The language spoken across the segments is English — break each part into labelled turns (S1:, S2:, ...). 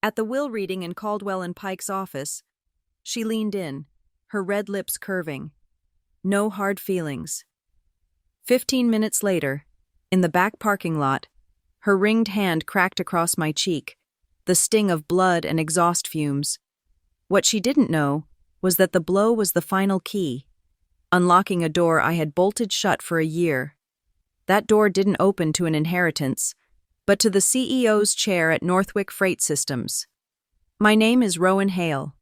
S1: At the will reading in Caldwell and Pike's office, she leaned in, her red lips curving. No hard feelings. 15 minutes later, in the back parking lot, her ringed hand cracked across my cheek, the sting of blood and exhaust fumes. What she didn't know was that the blow was the final key, unlocking a door I had bolted shut for a year. That door didn't open to an inheritance, but to the CEO's chair at Northwick Freight Systems. My name is Rowan Hale.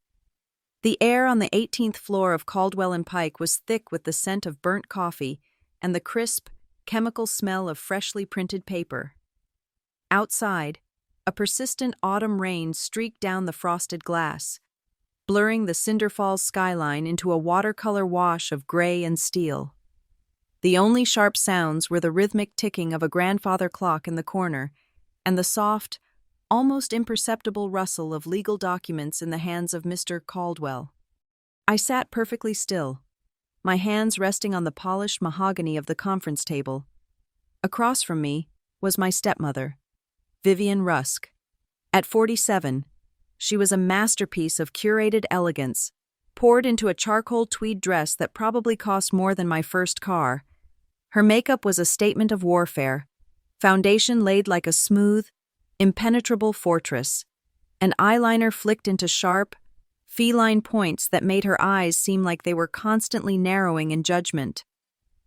S1: The air on the 18th floor of Caldwell and Pike was thick with the scent of burnt coffee and the crisp, chemical smell of freshly printed paper. Outside, a persistent autumn rain streaked down the frosted glass, blurring the Cinder Falls skyline into a watercolor wash of gray and steel. The only sharp sounds were the rhythmic ticking of a grandfather clock in the corner and the soft, almost imperceptible rustle of legal documents in the hands of Mr. Caldwell. I sat perfectly still, my hands resting on the polished mahogany of the conference table. Across from me was my stepmother, Vivian Rusk. At 47, she was a masterpiece of curated elegance, poured into a charcoal tweed dress that probably cost more than my first car. Her makeup was a statement of warfare, foundation laid like a smooth, impenetrable fortress, an eyeliner flicked into sharp, feline points that made her eyes seem like they were constantly narrowing in judgment.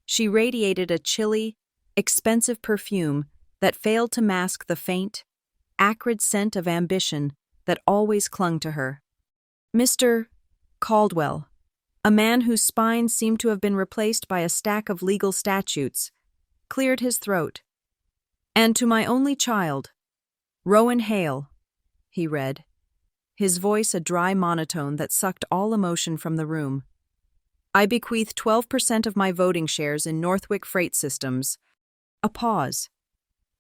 S1: She radiated a chilly, expensive perfume that failed to mask the faint, acrid scent of ambition that always clung to her. Mr. Caldwell, a man whose spine seemed to have been replaced by a stack of legal statutes, cleared his throat. "And to my only child, Rowan Hale," he read, his voice a dry monotone that sucked all emotion from the room. "I bequeath 12% of my voting shares in Northwick Freight Systems." A pause.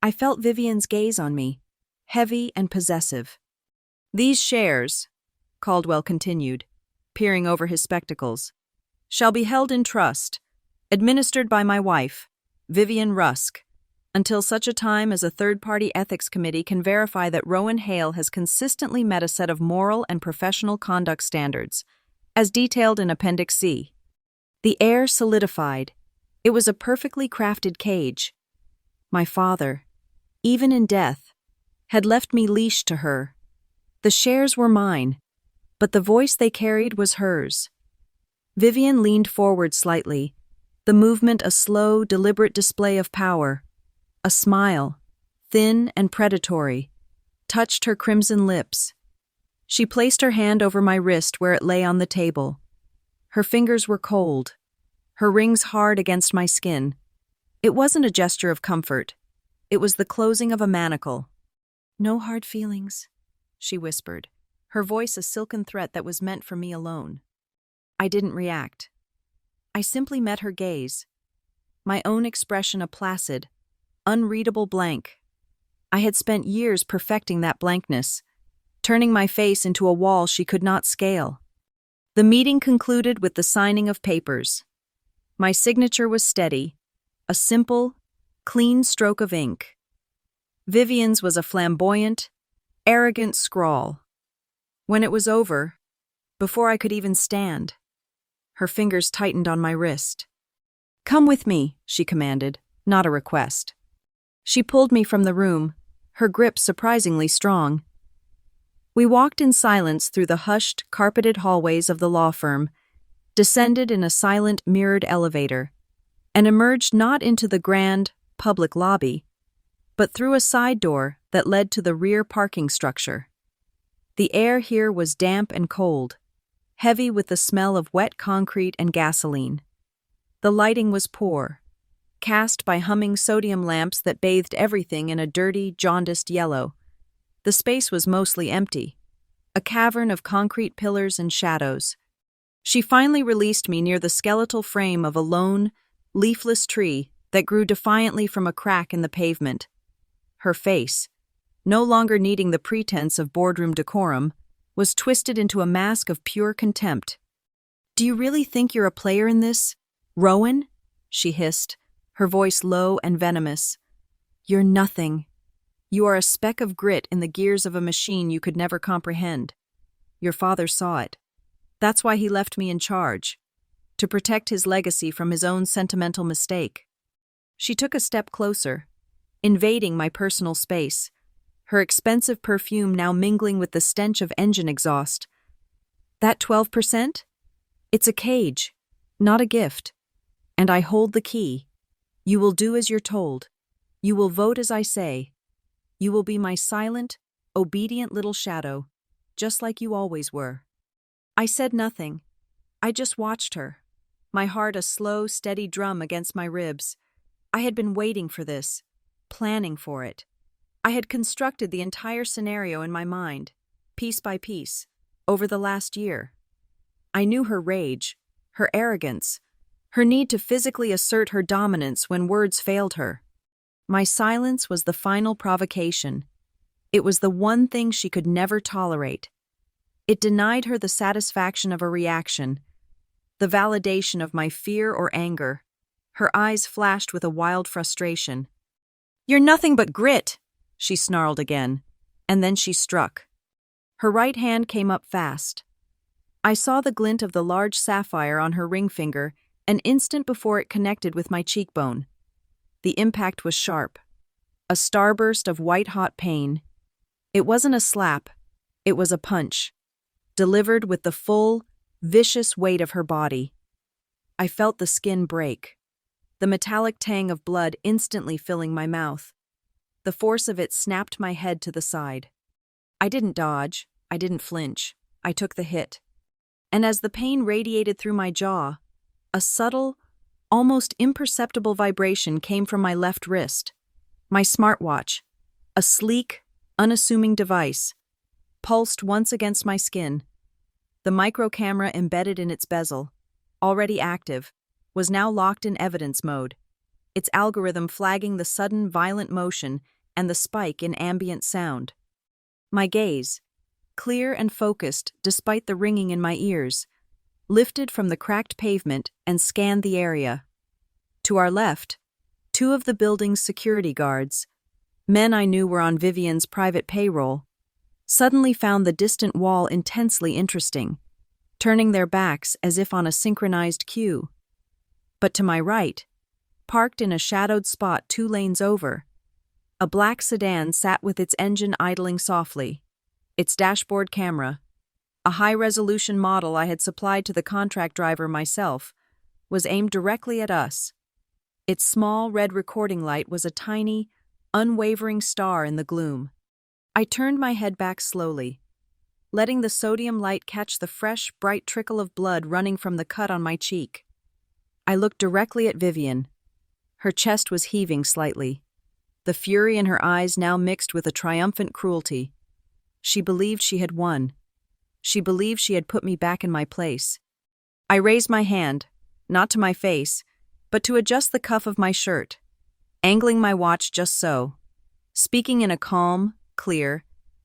S1: I felt Vivian's gaze on me, heavy and possessive. "These shares," Caldwell continued, peering over his spectacles, "shall be held in trust, administered by my wife, Vivian Rusk, until such a time as a third-party ethics committee can verify that Rowan Hale has consistently met a set of moral and professional conduct standards, as detailed in Appendix C. The air solidified. It was a perfectly crafted cage. My father, even in death, had left me leashed to her. The shares were mine, but the voice they carried was hers. Vivian leaned forward slightly, the movement a slow, deliberate display of power. A smile, thin and predatory, touched her crimson lips. She placed her hand over my wrist where it lay on the table. Her fingers were cold, her rings hard against my skin. It wasn't a gesture of comfort. It was the closing of a manacle. "No hard feelings," she whispered, her voice a silken threat that was meant for me alone. I didn't react. I simply met her gaze, my own expression a placid, unreadable blank. I had spent years perfecting that blankness, turning my face into a wall she could not scale. The meeting concluded with the signing of papers. My signature was steady, a simple, clean stroke of ink. Vivian's was a flamboyant, arrogant scrawl. When it was over, before I could even stand, her fingers tightened on my wrist. "Come with me," she commanded, not a request. She pulled me from the room, her grip surprisingly strong. We walked in silence through the hushed, carpeted hallways of the law firm, descended in a silent, mirrored elevator, and emerged not into the grand, public lobby, but through a side door that led to the rear parking structure. The air here was damp and cold, heavy with the smell of wet concrete and gasoline. The lighting was poor, cast by humming sodium lamps that bathed everything in a dirty, jaundiced yellow. The space was mostly empty, a cavern of concrete pillars and shadows. She finally released me near the skeletal frame of a lone, leafless tree that grew defiantly from a crack in the pavement. Her face, no longer needing the pretense of boardroom decorum, was twisted into a mask of pure contempt. "Do you really think you're a player in this, Rowan?" she hissed, her voice low and venomous. "You're nothing. You are a speck of grit in the gears of a machine you could never comprehend. Your father saw it. That's why he left me in charge, to protect his legacy from his own sentimental mistake. She took a step closer, invading my personal space, her expensive perfume now mingling with the stench of engine exhaust. That 12%? It's a cage, not a gift. And I hold the key. You will do as you're told. You will vote as I say. You will be my silent, obedient little shadow, just like you always were. I said nothing. I just watched her, my heart a slow, steady drum against my ribs. I had been waiting for this, planning for it. I had constructed the entire scenario in my mind, piece by piece, over the last year. I knew her rage, her arrogance, her need to physically assert her dominance when words failed her. My silence was the final provocation. It was the one thing she could never tolerate. It denied her the satisfaction of a reaction, the validation of my fear or anger. Her eyes flashed with a wild frustration. "You're nothing but grit," she snarled again, and then she struck. Her right hand came up fast. I saw the glint of the large sapphire on her ring finger an instant before it connected with my cheekbone. The impact was sharp, a starburst of white-hot pain. It wasn't a slap, it was a punch, delivered with the full, vicious weight of her body. I felt the skin break, the metallic tang of blood instantly filling my mouth. The force of it snapped my head to the side. I didn't dodge, I didn't flinch, I took the hit. And as the pain radiated through my jaw, a subtle, almost imperceptible vibration came from my left wrist. My smartwatch, a sleek, unassuming device, pulsed once against my skin. The micro camera embedded in its bezel, already active, was now locked in evidence mode, its algorithm flagging the sudden violent motion and the spike in ambient sound. My gaze, clear and focused despite the ringing in my ears, lifted from the cracked pavement and scanned the area. To our left, two of the building's security guards, men I knew were on Vivian's private payroll, suddenly found the distant wall intensely interesting, turning their backs as if on a synchronized cue. But to my right, parked in a shadowed spot 2 lanes over, a black sedan sat with its engine idling softly, its dashboard camera, a high-resolution model I had supplied to the contract driver myself, was aimed directly at us. Its small red recording light was a tiny, unwavering star in the gloom. I turned my head back slowly, letting the sodium light catch the fresh, bright trickle of blood running from the cut on my cheek. I looked directly at Vivian. Her chest was heaving slightly, the fury in her eyes now mixed with a triumphant cruelty. She believed she had won. She believed she had put me back in my place. I raised my hand, not to my face, but to adjust the cuff of my shirt, angling my watch just so, speaking in a calm, clear,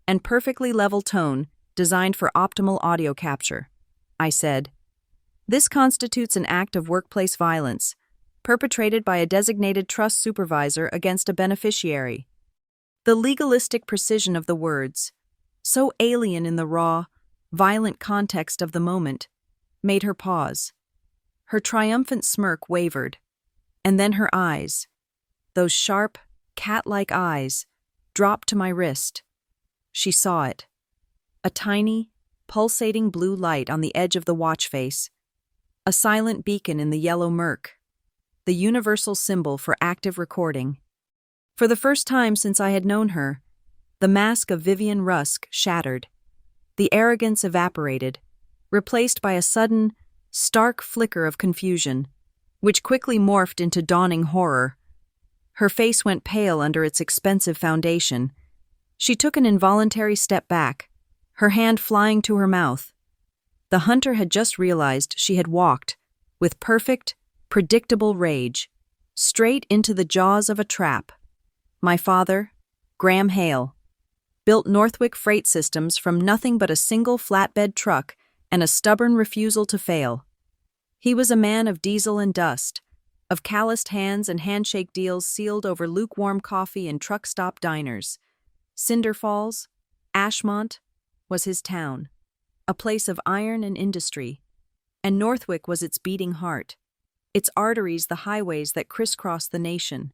S1: and perfectly level tone designed for optimal audio capture. I said, "This constitutes an act of workplace violence, perpetrated by a designated trust supervisor against a beneficiary." The legalistic precision of the words, so alien in the raw, violent context of the moment, made her pause. Her triumphant smirk wavered, and then her eyes, those sharp, cat-like eyes, dropped to my wrist. She saw it. A tiny, pulsating blue light on the edge of the watch face, a silent beacon in the yellow murk, the universal symbol for active recording. For the first time since I had known her, the mask of Vivian Rusk shattered. The arrogance evaporated, replaced by a sudden, stark flicker of confusion, which quickly morphed into dawning horror. Her face went pale under its expensive foundation. She took an involuntary step back, her hand flying to her mouth. The hunter had just realized she had walked, with perfect, predictable rage, straight into the jaws of a trap. My father, Graham Hale, built Northwick Freight Systems from nothing but a single flatbed truck and a stubborn refusal to fail. He was a man of diesel and dust, of calloused hands and handshake deals sealed over lukewarm coffee in truck stop diners. Cinder Falls, Ashmont, was his town, a place of iron and industry, and Northwick was its beating heart, its arteries the highways that crisscrossed the nation.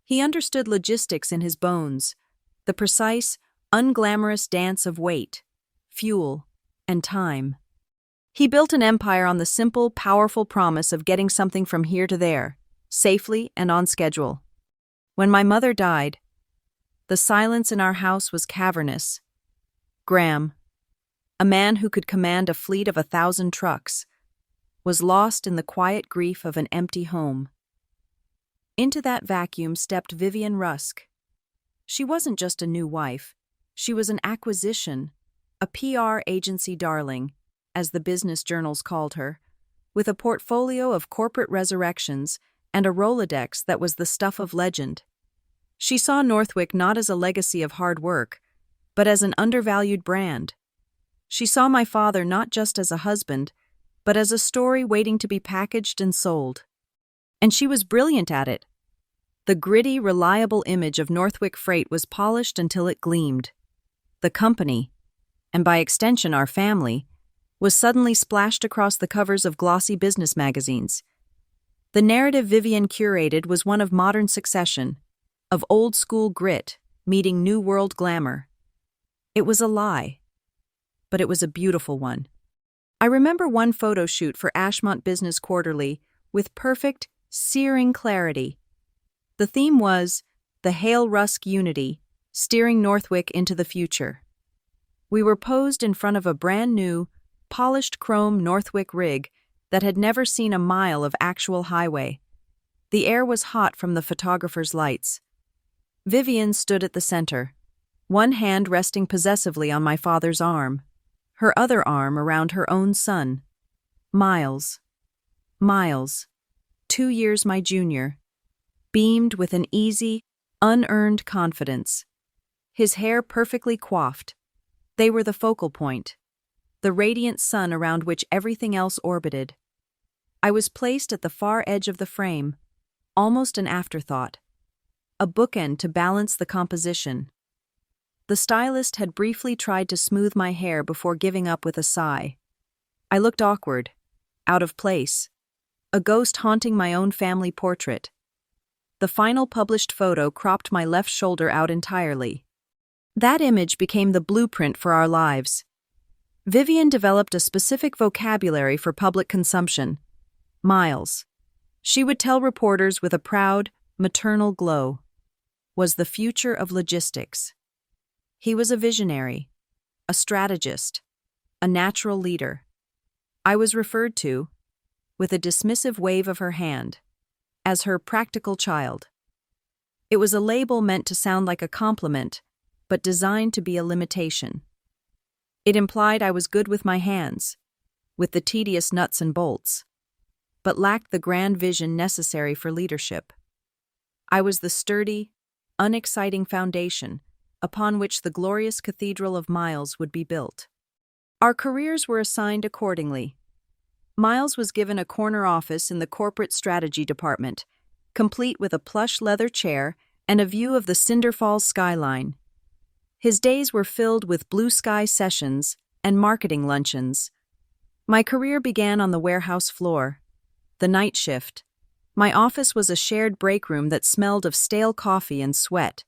S1: He understood logistics in his bones, the precise, unglamorous dance of weight, fuel, and time. He built an empire on the simple, powerful promise of getting something from here to there, safely and on schedule. When my mother died, the silence in our house was cavernous. Graham, a man who could command a fleet of 1,000 trucks, was lost in the quiet grief of an empty home. Into that vacuum stepped Vivian Rusk. She wasn't just a new wife, she was an acquisition, a PR agency darling, as the business journals called her, with a portfolio of corporate resurrections and a Rolodex that was the stuff of legend. She saw Northwick not as a legacy of hard work, but as an undervalued brand. She saw my father not just as a husband, but as a story waiting to be packaged and sold. And she was brilliant at it. The gritty, reliable image of Northwick Freight was polished until it gleamed. The company, and by extension our family, was suddenly splashed across the covers of glossy business magazines. The narrative Vivian curated was one of modern succession, of old-school grit meeting new-world glamour. It was a lie, but it was a beautiful one. I remember one photo shoot for Ashmont Business Quarterly with perfect, searing clarity. The theme was the Hail Rusk Unity, steering Northwick into the future. We were posed in front of a brand-new, polished chrome Northwick rig that had never seen a mile of actual highway. The air was hot from the photographer's lights. Vivian stood at the center, one hand resting possessively on my father's arm, her other arm around her own son. Miles, 2 years my junior, beamed with an easy, unearned confidence. His hair perfectly coiffed. They were the focal point, the radiant sun around which everything else orbited. I was placed at the far edge of the frame, almost an afterthought, a bookend to balance the composition. The stylist had briefly tried to smooth my hair before giving up with a sigh. I looked awkward, out of place, a ghost haunting my own family portrait. The final published photo cropped my left shoulder out entirely. That image became the blueprint for our lives. Vivian developed a specific vocabulary for public consumption. Miles, she would tell reporters with a proud, maternal glow, was the future of logistics. He was a visionary, a strategist, a natural leader. I was referred to, with a dismissive wave of her hand, as her practical child. It was a label meant to sound like a compliment, but designed to be a limitation. It implied I was good with my hands, with the tedious nuts and bolts, but lacked the grand vision necessary for leadership. I was the sturdy, unexciting foundation upon which the glorious Cathedral of Miles would be built. Our careers were assigned accordingly. Miles was given a corner office in the corporate strategy department, complete with a plush leather chair and a view of the Cinder Falls skyline. His days were filled with blue sky sessions and marketing luncheons. My career began on the warehouse floor, the night shift. My office was a shared break room that smelled of stale coffee and sweat.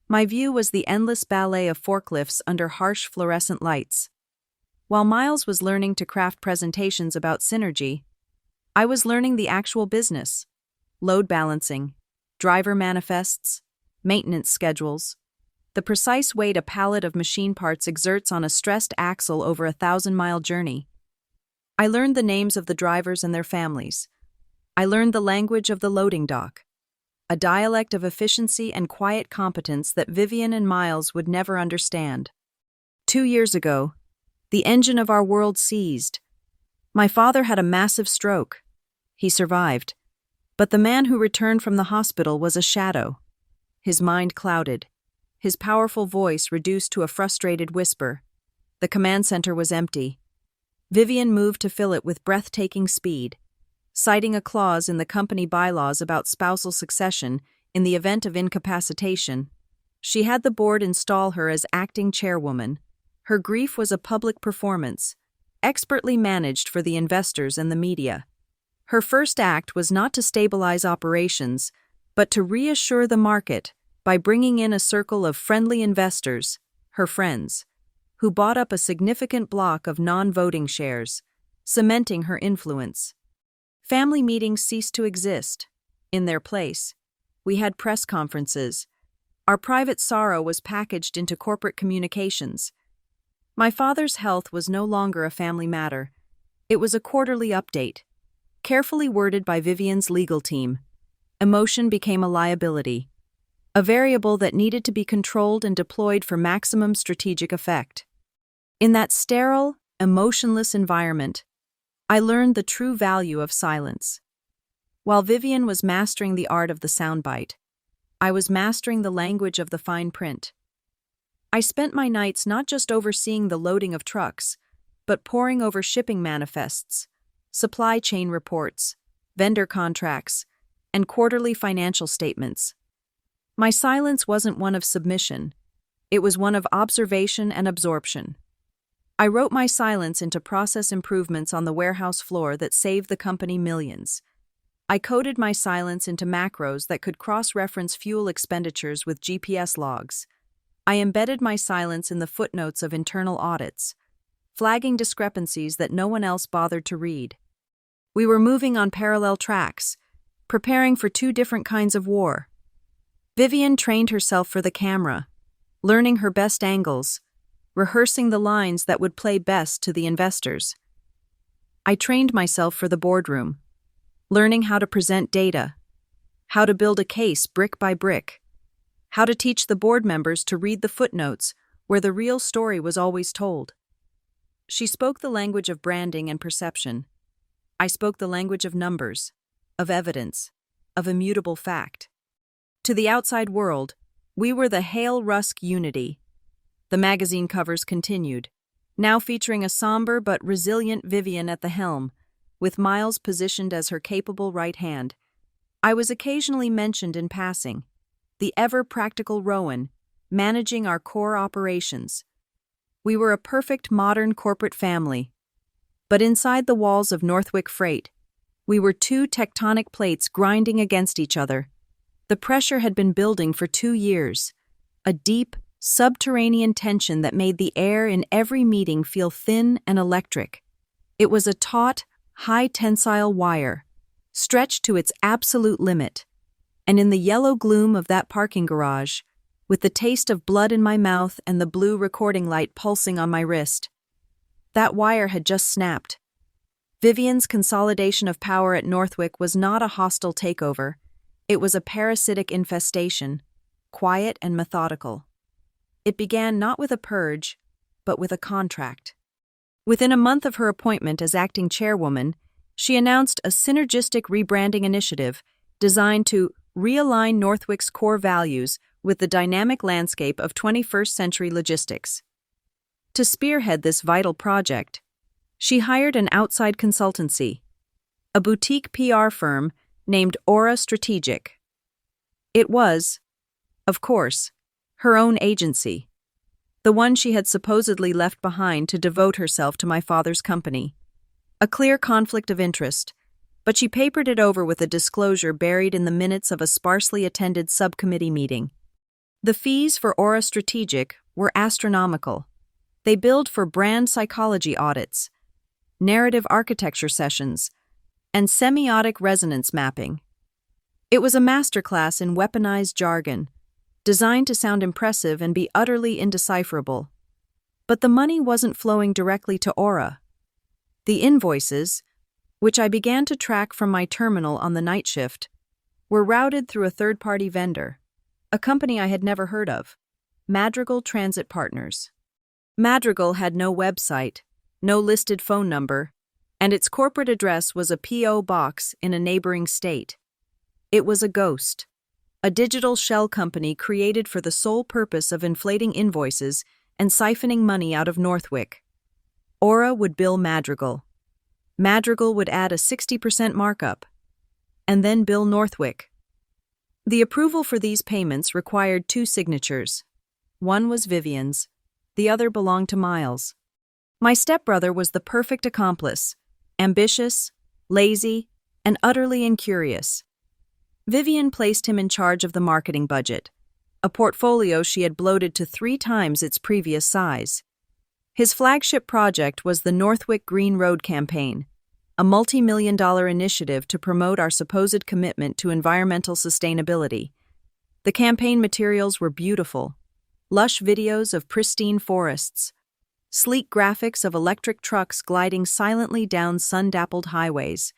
S1: My view was the endless ballet of forklifts under harsh fluorescent lights. While Miles was learning to craft presentations about synergy, I was learning the actual business: load balancing, driver manifests, maintenance schedules, the precise weight a pallet of machine parts exerts on a stressed axle over a 1,000-mile journey. I learned the names of the drivers and their families. I learned the language of the loading dock, a dialect of efficiency and quiet competence that Vivian and Miles would never understand. 2 years ago, the engine of our world seized. My father had a massive stroke. He survived, but the man who returned from the hospital was a shadow. His mind clouded, his powerful voice reduced to a frustrated whisper. The command center was empty. Vivian moved to fill it with breathtaking speed, citing a clause in the company bylaws about spousal succession in the event of incapacitation. She had the board install her as acting chairwoman. Her grief was a public performance, expertly managed for the investors and the media. Her first act was not to stabilize operations, but to reassure the market by bringing in a circle of friendly investors, her friends, who bought up a significant block of non-voting shares, cementing her influence. Family meetings ceased to exist. In their place, we had press conferences. Our private sorrow was packaged into corporate communications. My father's health was no longer a family matter. It was a quarterly update, carefully worded by Vivian's legal team. Emotion became a liability, a variable that needed to be controlled and deployed for maximum strategic effect. In that sterile, emotionless environment, I learned the true value of silence. While Vivian was mastering the art of the soundbite, I was mastering the language of the fine print. I spent my nights not just overseeing the loading of trucks, but poring over shipping manifests, supply chain reports, vendor contracts, and quarterly financial statements. My silence wasn't one of submission. It was one of observation and absorption. I wrote my silence into process improvements on the warehouse floor that saved the company millions. I coded my silence into macros that could cross-reference fuel expenditures with GPS logs. I embedded my silence in the footnotes of internal audits, flagging discrepancies that no one else bothered to read. We were moving on parallel tracks, preparing for two different kinds of war. Vivian trained herself for the camera, learning her best angles, rehearsing the lines that would play best to the investors. I trained myself for the boardroom, learning how to present data, how to build a case brick by brick, how to teach the board members to read the footnotes where the real story was always told. She spoke the language of branding and perception. I spoke the language of numbers, of evidence, of immutable fact. To the outside world, we were the Hale Rusk unity. The magazine covers continued, now featuring a somber but resilient Vivian at the helm, with Miles positioned as her capable right hand. I was occasionally mentioned in passing, the ever-practical Rowan, managing our core operations. We were a perfect modern corporate family. But inside the walls of Northwick Freight, we were two tectonic plates grinding against each other. The pressure had been building for 2 years, a deep, subterranean tension that made the air in every meeting feel thin and electric. It was a taut, high-tensile wire, stretched to its absolute limit, and in the yellow gloom of that parking garage, with the taste of blood in my mouth and the blue recording light pulsing on my wrist, that wire had just snapped. Vivian's consolidation of power at Northwick was not a hostile takeover. It was a parasitic infestation, quiet and methodical. It began not with a purge, but with a contract. Within a month of her appointment as acting chairwoman, she announced a synergistic rebranding initiative designed to realign Northwick's core values with the dynamic landscape of 21st century logistics. To spearhead this vital project, she hired an outside consultancy, a boutique PR firm named Aura Strategic. It was, of course, her own agency, the one she had supposedly left behind to devote herself to my father's company. A clear conflict of interest, but she papered it over with a disclosure buried in the minutes of a sparsely attended subcommittee meeting. The fees for Aura Strategic were astronomical. They billed for brand psychology audits, narrative architecture sessions, and semiotic resonance mapping. It was a masterclass in weaponized jargon, designed to sound impressive and be utterly indecipherable. But the money wasn't flowing directly to Aura. The invoices, which I began to track from my terminal on the night shift, were routed through a third-party vendor, a company I had never heard of, Madrigal Transit Partners. Madrigal had no website, no listed phone number, and its corporate address was a P.O. box in a neighboring state. It was a ghost, a digital shell company created for the sole purpose of inflating invoices and siphoning money out of Northwick. Aura would bill Madrigal. Madrigal would add a 60% markup, and then bill Northwick. The approval for these payments required two signatures. One was Vivian's, the other belonged to Miles. My stepbrother was the perfect accomplice, ambitious, lazy, and utterly incurious. Vivian placed him in charge of the marketing budget, a portfolio she had bloated to 3 times its previous size. His flagship project was the Northwick Green Road campaign, a multi-million-dollar initiative to promote our supposed commitment to environmental sustainability. The campaign materials were beautiful: lush videos of pristine forests, sleek graphics of electric trucks gliding silently down sun-dappled highways.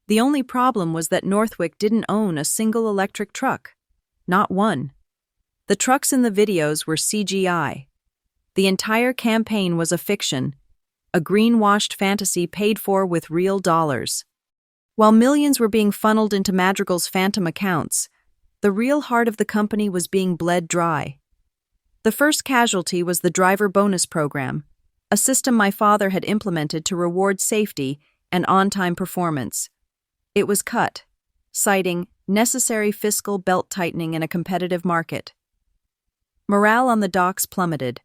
S1: The only problem was that Northwick didn't own a single electric truck. Not one. The trucks in the videos were CGI. The entire campaign was a fiction, a greenwashed fantasy paid for with real dollars. While millions were being funneled into Madrigal's phantom accounts, the real heart of the company was being bled dry. The first casualty was the driver bonus program, a system my father had implemented to reward safety and on-time performance. It was cut, citing necessary fiscal belt-tightening in a competitive market. Morale on the docks plummeted.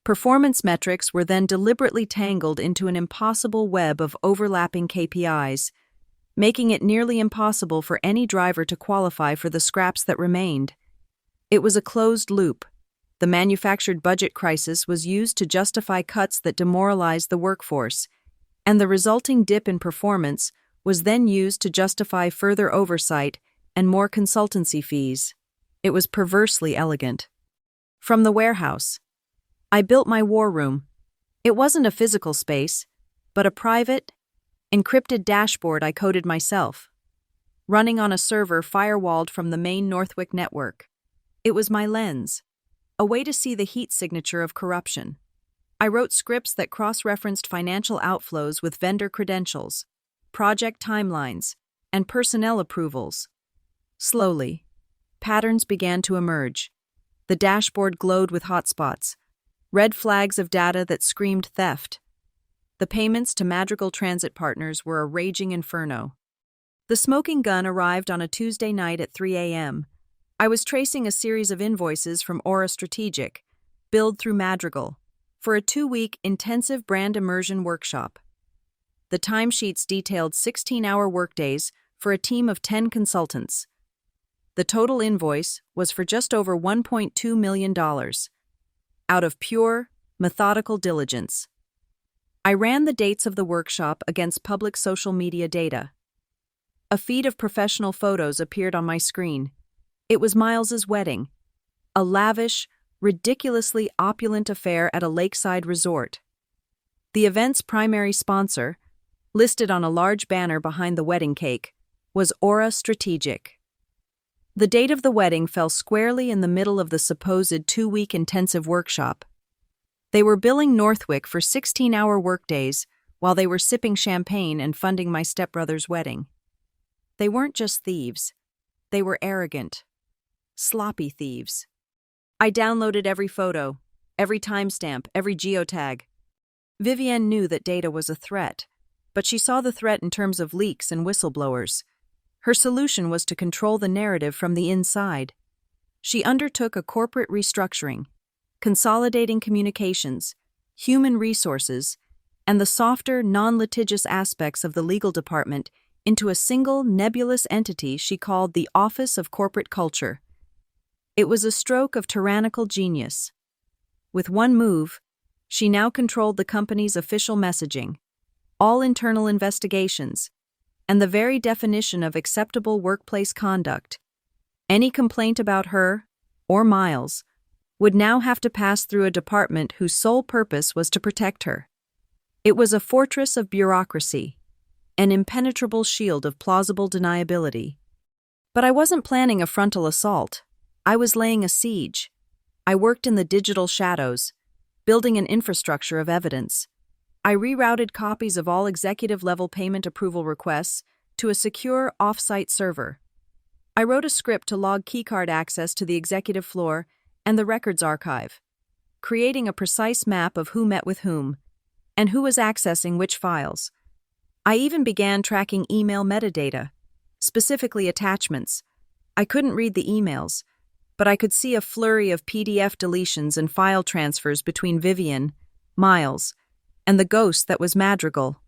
S1: Performance metrics were then deliberately tangled into an impossible web of overlapping KPIs, making it nearly impossible for any driver to qualify for the scraps that remained. It was a closed loop. The manufactured budget crisis was used to justify cuts that demoralized the workforce, and the resulting dip in performance was then used to justify further oversight and more consultancy fees. It was perversely elegant. From the warehouse, I built my war room. It wasn't a physical space, but a private, encrypted dashboard I coded myself, running on a server firewalled from the main Northwick network. It was my lens, a way to see the heat signature of corruption. I wrote scripts that cross-referenced financial outflows with vendor credentials, project timelines, and personnel approvals. Slowly, patterns began to emerge. The dashboard glowed with hotspots, red flags of data that screamed theft. The payments to Madrigal Transit Partners were a raging inferno. The smoking gun arrived on a Tuesday night at 3 a.m. I was tracing a series of invoices from Aura Strategic, billed through Madrigal, for a 2-week intensive brand immersion workshop. The timesheets detailed 16-hour workdays for a team of 10 consultants. The total invoice was for just over $1.2 million, out of pure, methodical diligence. I ran the dates of the workshop against public social media data. A feed of professional photos appeared on my screen. It was Miles's wedding, a lavish, ridiculously opulent affair at a lakeside resort. The event's primary sponsor, listed on a large banner behind the wedding cake, was Aura Strategic. The date of the wedding fell squarely in the middle of the supposed 2-week intensive workshop. They were billing Northwick for 16-hour workdays while they were sipping champagne and funding my stepbrother's wedding. They weren't just thieves. They were arrogant, sloppy thieves. I downloaded every photo, every timestamp, every geotag. Vivienne knew that data was a threat, but she saw the threat in terms of leaks and whistleblowers. Her solution was to control the narrative from the inside. She undertook a corporate restructuring, consolidating communications, human resources, and the softer, non-litigious aspects of the legal department into a single nebulous entity she called the Office of Corporate Culture. It was a stroke of tyrannical genius. With one move, she now controlled the company's official messaging, all internal investigations, and the very definition of acceptable workplace conduct. Any complaint about her, or Miles, would now have to pass through a department whose sole purpose was to protect her. It was a fortress of bureaucracy, an impenetrable shield of plausible deniability. But I wasn't planning a frontal assault. I was laying a siege. I worked in the digital shadows, building an infrastructure of evidence. I rerouted copies of all executive-level payment approval requests to a secure off-site server. I wrote a script to log keycard access to the executive floor and the records archive, creating a precise map of who met with whom and who was accessing which files. I even began tracking email metadata, specifically attachments, I couldn't read the emails, but I could see a flurry of PDF deletions and file transfers between Vivian, Miles, and the ghost that was Madrigal,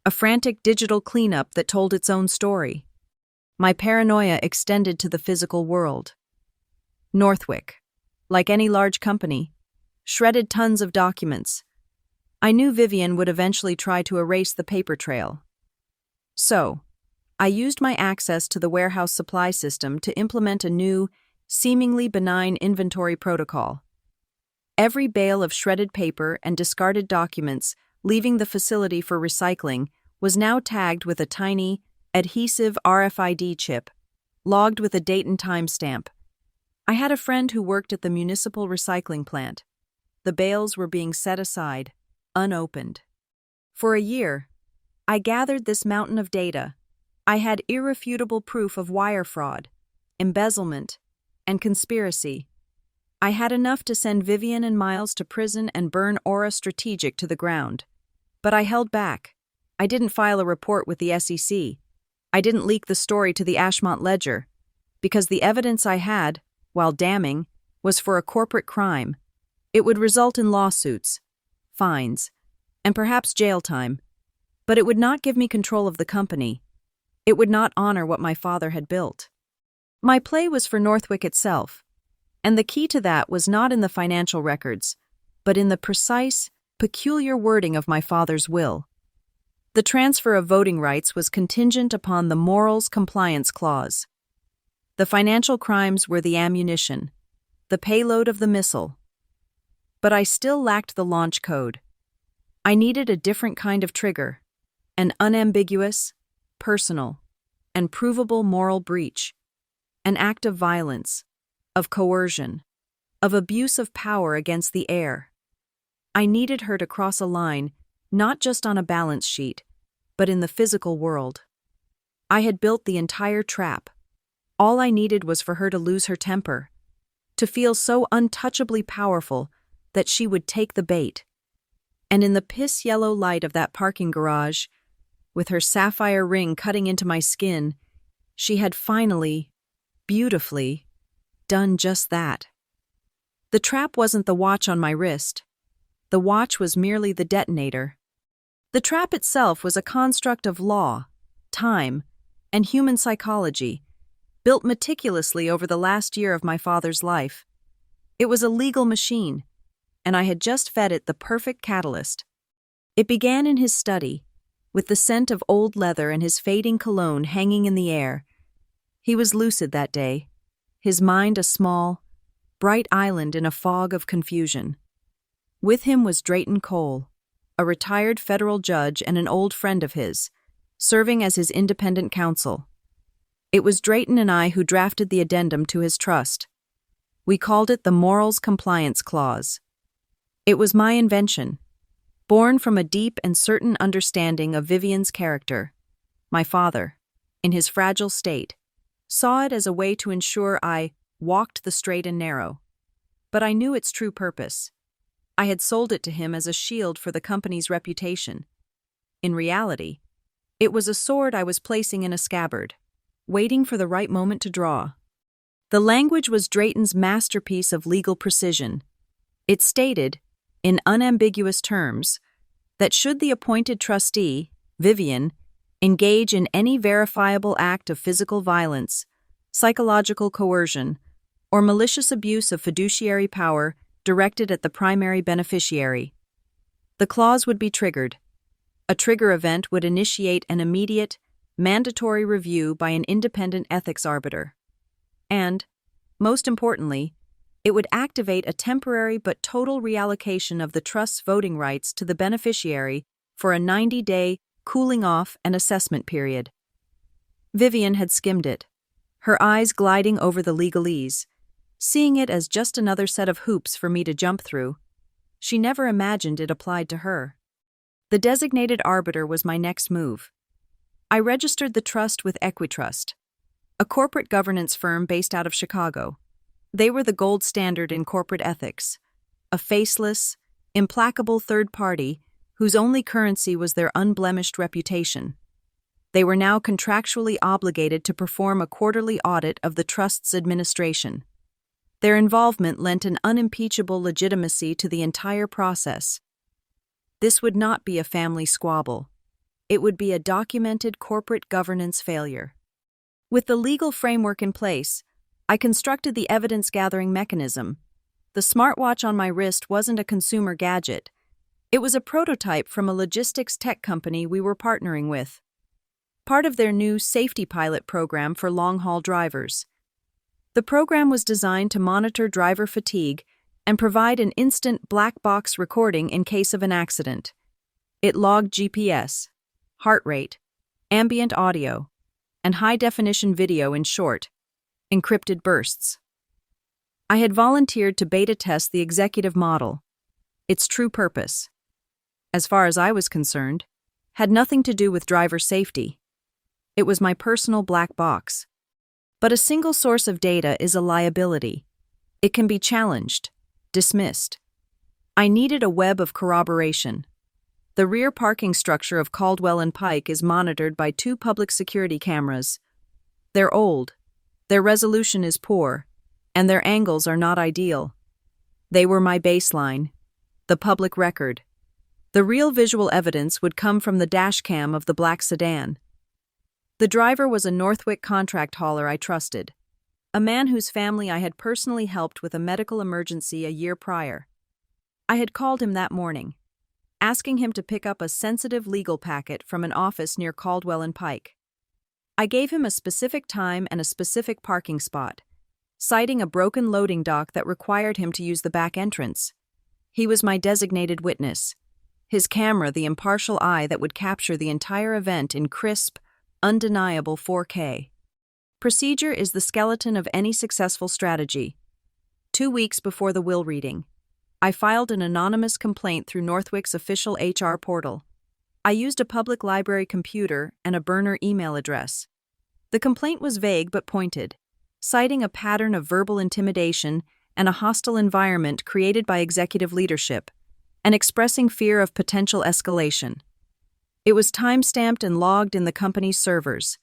S1: a frantic digital cleanup that told its own story. My paranoia extended to the physical world. Northwick, like any large company, shredded tons of documents. I knew Vivian would eventually try to erase the paper trail. So, I used my access to the warehouse supply system to implement a new, seemingly benign inventory protocol. Every bale of shredded paper and discarded documents leaving the facility for recycling was now tagged with a tiny, adhesive RFID chip, logged with a date and time stamp. I had a friend who worked at the municipal recycling plant. The bales were being set aside, unopened. For a year, I gathered this mountain of data. I had irrefutable proof of wire fraud, embezzlement, and conspiracy. I had enough to send Vivian and Miles to prison and burn Aura Strategic to the ground. But I held back. I didn't file a report with the SEC. I didn't leak the story to the Ashmont Ledger, because the evidence I had, while damning, was for a corporate crime. It would result in lawsuits, fines, and perhaps jail time. But it would not give me control of the company. It would not honor what my father had built. My play was for Northwick itself, and the key to that was not in the financial records, but in the precise, peculiar wording of my father's will. The transfer of voting rights was contingent upon the morals compliance clause. The financial crimes were the ammunition, the payload of the missile. But I still lacked the launch code. I needed a different kind of trigger, an unambiguous, personal, and provable moral breach, an act of violence, of coercion, of abuse of power against the heir. I needed her to cross a line, not just on a balance sheet, but in the physical world. I had built the entire trap. All I needed was for her to lose her temper, to feel so untouchably powerful that she would take the bait. And in the piss-yellow light of that parking garage, with her sapphire ring cutting into my skin, she had finally, beautifully, done just that. The trap wasn't the watch on my wrist. The watch was merely the detonator. The trap itself was a construct of law, time, and human psychology, built meticulously over the last year of my father's life. It was a legal machine, and I had just fed it the perfect catalyst. It began in his study, with the scent of old leather and his fading cologne hanging in the air. He was lucid that day, his mind a small, bright island in a fog of confusion. With him was Drayton Cole, a retired federal judge and an old friend of his, serving as his independent counsel. It was Drayton and I who drafted the addendum to his trust. We called it the Morals Compliance Clause. It was my invention, born from a deep and certain understanding of Vivian's character. My father, in his fragile state, saw it as a way to ensure I walked the straight and narrow. But I knew its true purpose. I had sold it to him as a shield for the company's reputation. In reality, it was a sword I was placing in a scabbard, waiting for the right moment to draw. The language was Drayton's masterpiece of legal precision. It stated, in unambiguous terms, that should the appointed trustee, Vivian, engage in any verifiable act of physical violence, psychological coercion, or malicious abuse of fiduciary power directed at the primary beneficiary, the clause would be triggered. A trigger event would initiate an immediate, mandatory review by an independent ethics arbiter. And, most importantly, it would activate a temporary but total reallocation of the trust's voting rights to the beneficiary for a 90-day cooling-off and assessment period. Vivian had skimmed it, her eyes gliding over the legalese, seeing it as just another set of hoops for me to jump through. She never imagined it applied to her. The designated arbiter was my next move. I registered the trust with Equitrust, a corporate governance firm based out of Chicago. They were the gold standard in corporate ethics, a faceless, implacable third party whose only currency was their unblemished reputation. They were now contractually obligated to perform a quarterly audit of the trust's administration. Their involvement lent an unimpeachable legitimacy to the entire process. This would not be a family squabble. It would be a documented corporate governance failure. With the legal framework in place, I constructed the evidence-gathering mechanism. The smartwatch on my wrist wasn't a consumer gadget. It was a prototype from a logistics tech company we were partnering with, part of their new safety pilot program for long-haul drivers. The program was designed to monitor driver fatigue and provide an instant black box recording in case of an accident. It logged GPS, heart rate, ambient audio, and high-definition video in short, encrypted bursts. I had volunteered to beta test the executive model. Its true purpose, as far as I was concerned, had nothing to do with driver safety. It was my personal black box. But a single source of data is a liability. It can be challenged, dismissed. I needed a web of corroboration. The rear parking structure of Caldwell and Pike is monitored by 2 public security cameras. They're old, their resolution is poor, and their angles are not ideal. They were my baseline, the public record. The real visual evidence would come from the dash cam of the black sedan. The driver was a Northwick contract hauler I trusted, a man whose family I had personally helped with a medical emergency a year prior. I had called him that morning, asking him to pick up a sensitive legal packet from an office near Caldwell and Pike. I gave him a specific time and a specific parking spot, citing a broken loading dock that required him to use the back entrance. He was my designated witness, his camera the impartial eye that would capture the entire event in crisp, undeniable 4K. Procedure is the skeleton of any successful strategy. 2 weeks before the will reading, I filed an anonymous complaint through Northwick's official HR portal. I used a public library computer and a burner email address. The complaint was vague but pointed, citing a pattern of verbal intimidation and a hostile environment created by executive leadership, and expressing fear of potential escalation. It was time-stamped and logged in the company's servers.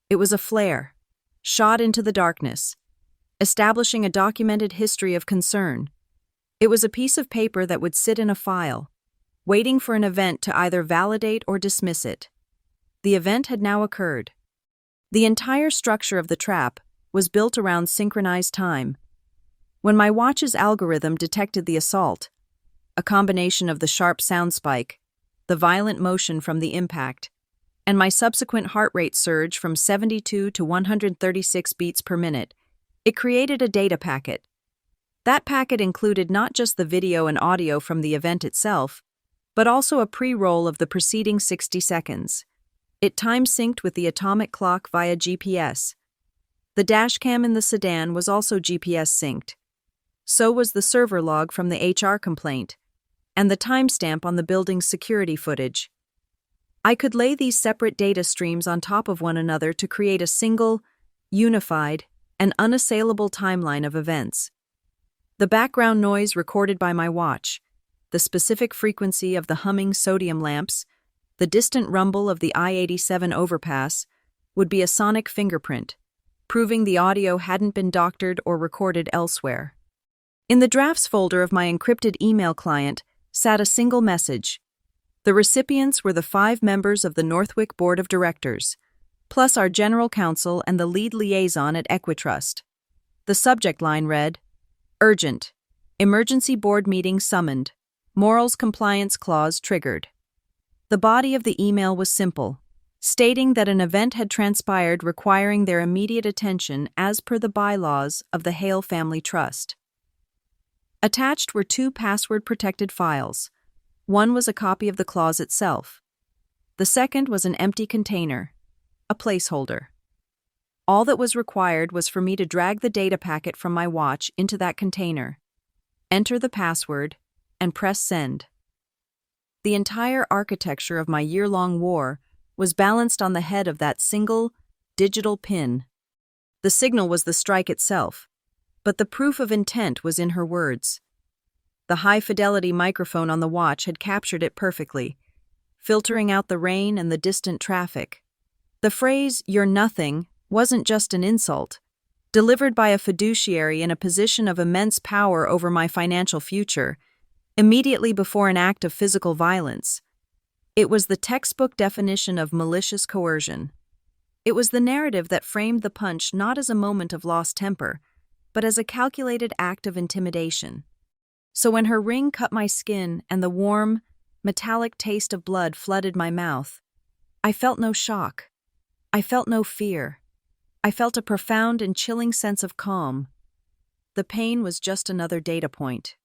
S1: It was a flare, shot into the darkness, establishing a documented history of concern. It was a piece of paper that would sit in a file, waiting for an event to either validate or dismiss it. The event had now occurred. The entire structure of the trap was built around synchronized time. When my watch's algorithm detected the assault, a combination of the sharp sound spike, the violent motion from the impact, and my subsequent heart rate surge from 72 to 136 beats per minute, it created a data packet. That packet included not just the video and audio from the event itself, but also a pre-roll of the preceding 60 seconds. It time-synced with the atomic clock via GPS. The dashcam in the sedan was also GPS-synced. So was the server log from the HR complaint, and the timestamp on the building's security footage. I could lay these separate data streams on top of one another to create a single, unified, and unassailable timeline of events. The background noise recorded by my watch, the specific frequency of the humming sodium lamps, the distant rumble of the I-87 overpass, would be a sonic fingerprint, proving the audio hadn't been doctored or recorded elsewhere. In the drafts folder of my encrypted email client sat a single message. The recipients were the 5 members of the Northwick Board of Directors, plus our general counsel and the lead liaison at Equitrust. The subject line read, "Urgent. Emergency board meeting summoned. Morals compliance clause triggered." The body of the email was simple, stating that an event had transpired requiring their immediate attention as per the bylaws of the Hale Family Trust. Attached were 2 password-protected files. One was a copy of the clause itself. The second was an empty container, a placeholder. All that was required was for me to drag the data packet from my watch into that container, enter the password, and press send. The entire architecture of my year-long war was balanced on the head of that single, digital pin. The signal was the strike itself, but the proof of intent was in her words. The high-fidelity microphone on the watch had captured it perfectly, filtering out the rain and the distant traffic. The phrase, "you're nothing," wasn't just an insult, delivered by a fiduciary in a position of immense power over my financial future, immediately before an act of physical violence. It was the textbook definition of malicious coercion. It was the narrative that framed the punch not as a moment of lost temper, but as a calculated act of intimidation. So when her ring cut my skin and the warm, metallic taste of blood flooded my mouth, I felt no shock. I felt no fear. I felt a profound and chilling sense of calm. The pain was just another data point.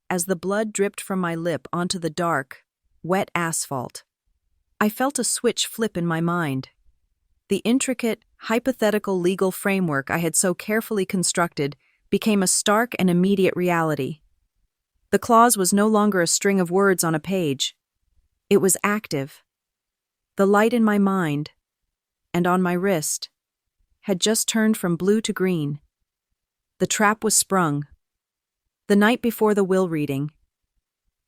S1: As the blood dripped from my lip onto the dark, wet asphalt, I felt a switch flip in my mind. The intricate, hypothetical legal framework I had so carefully constructed became a stark and immediate reality. The clause was no longer a string of words on a page. It was active. The light in my mind, and on my wrist, had just turned from blue to green. The trap was sprung. The night before the will reading,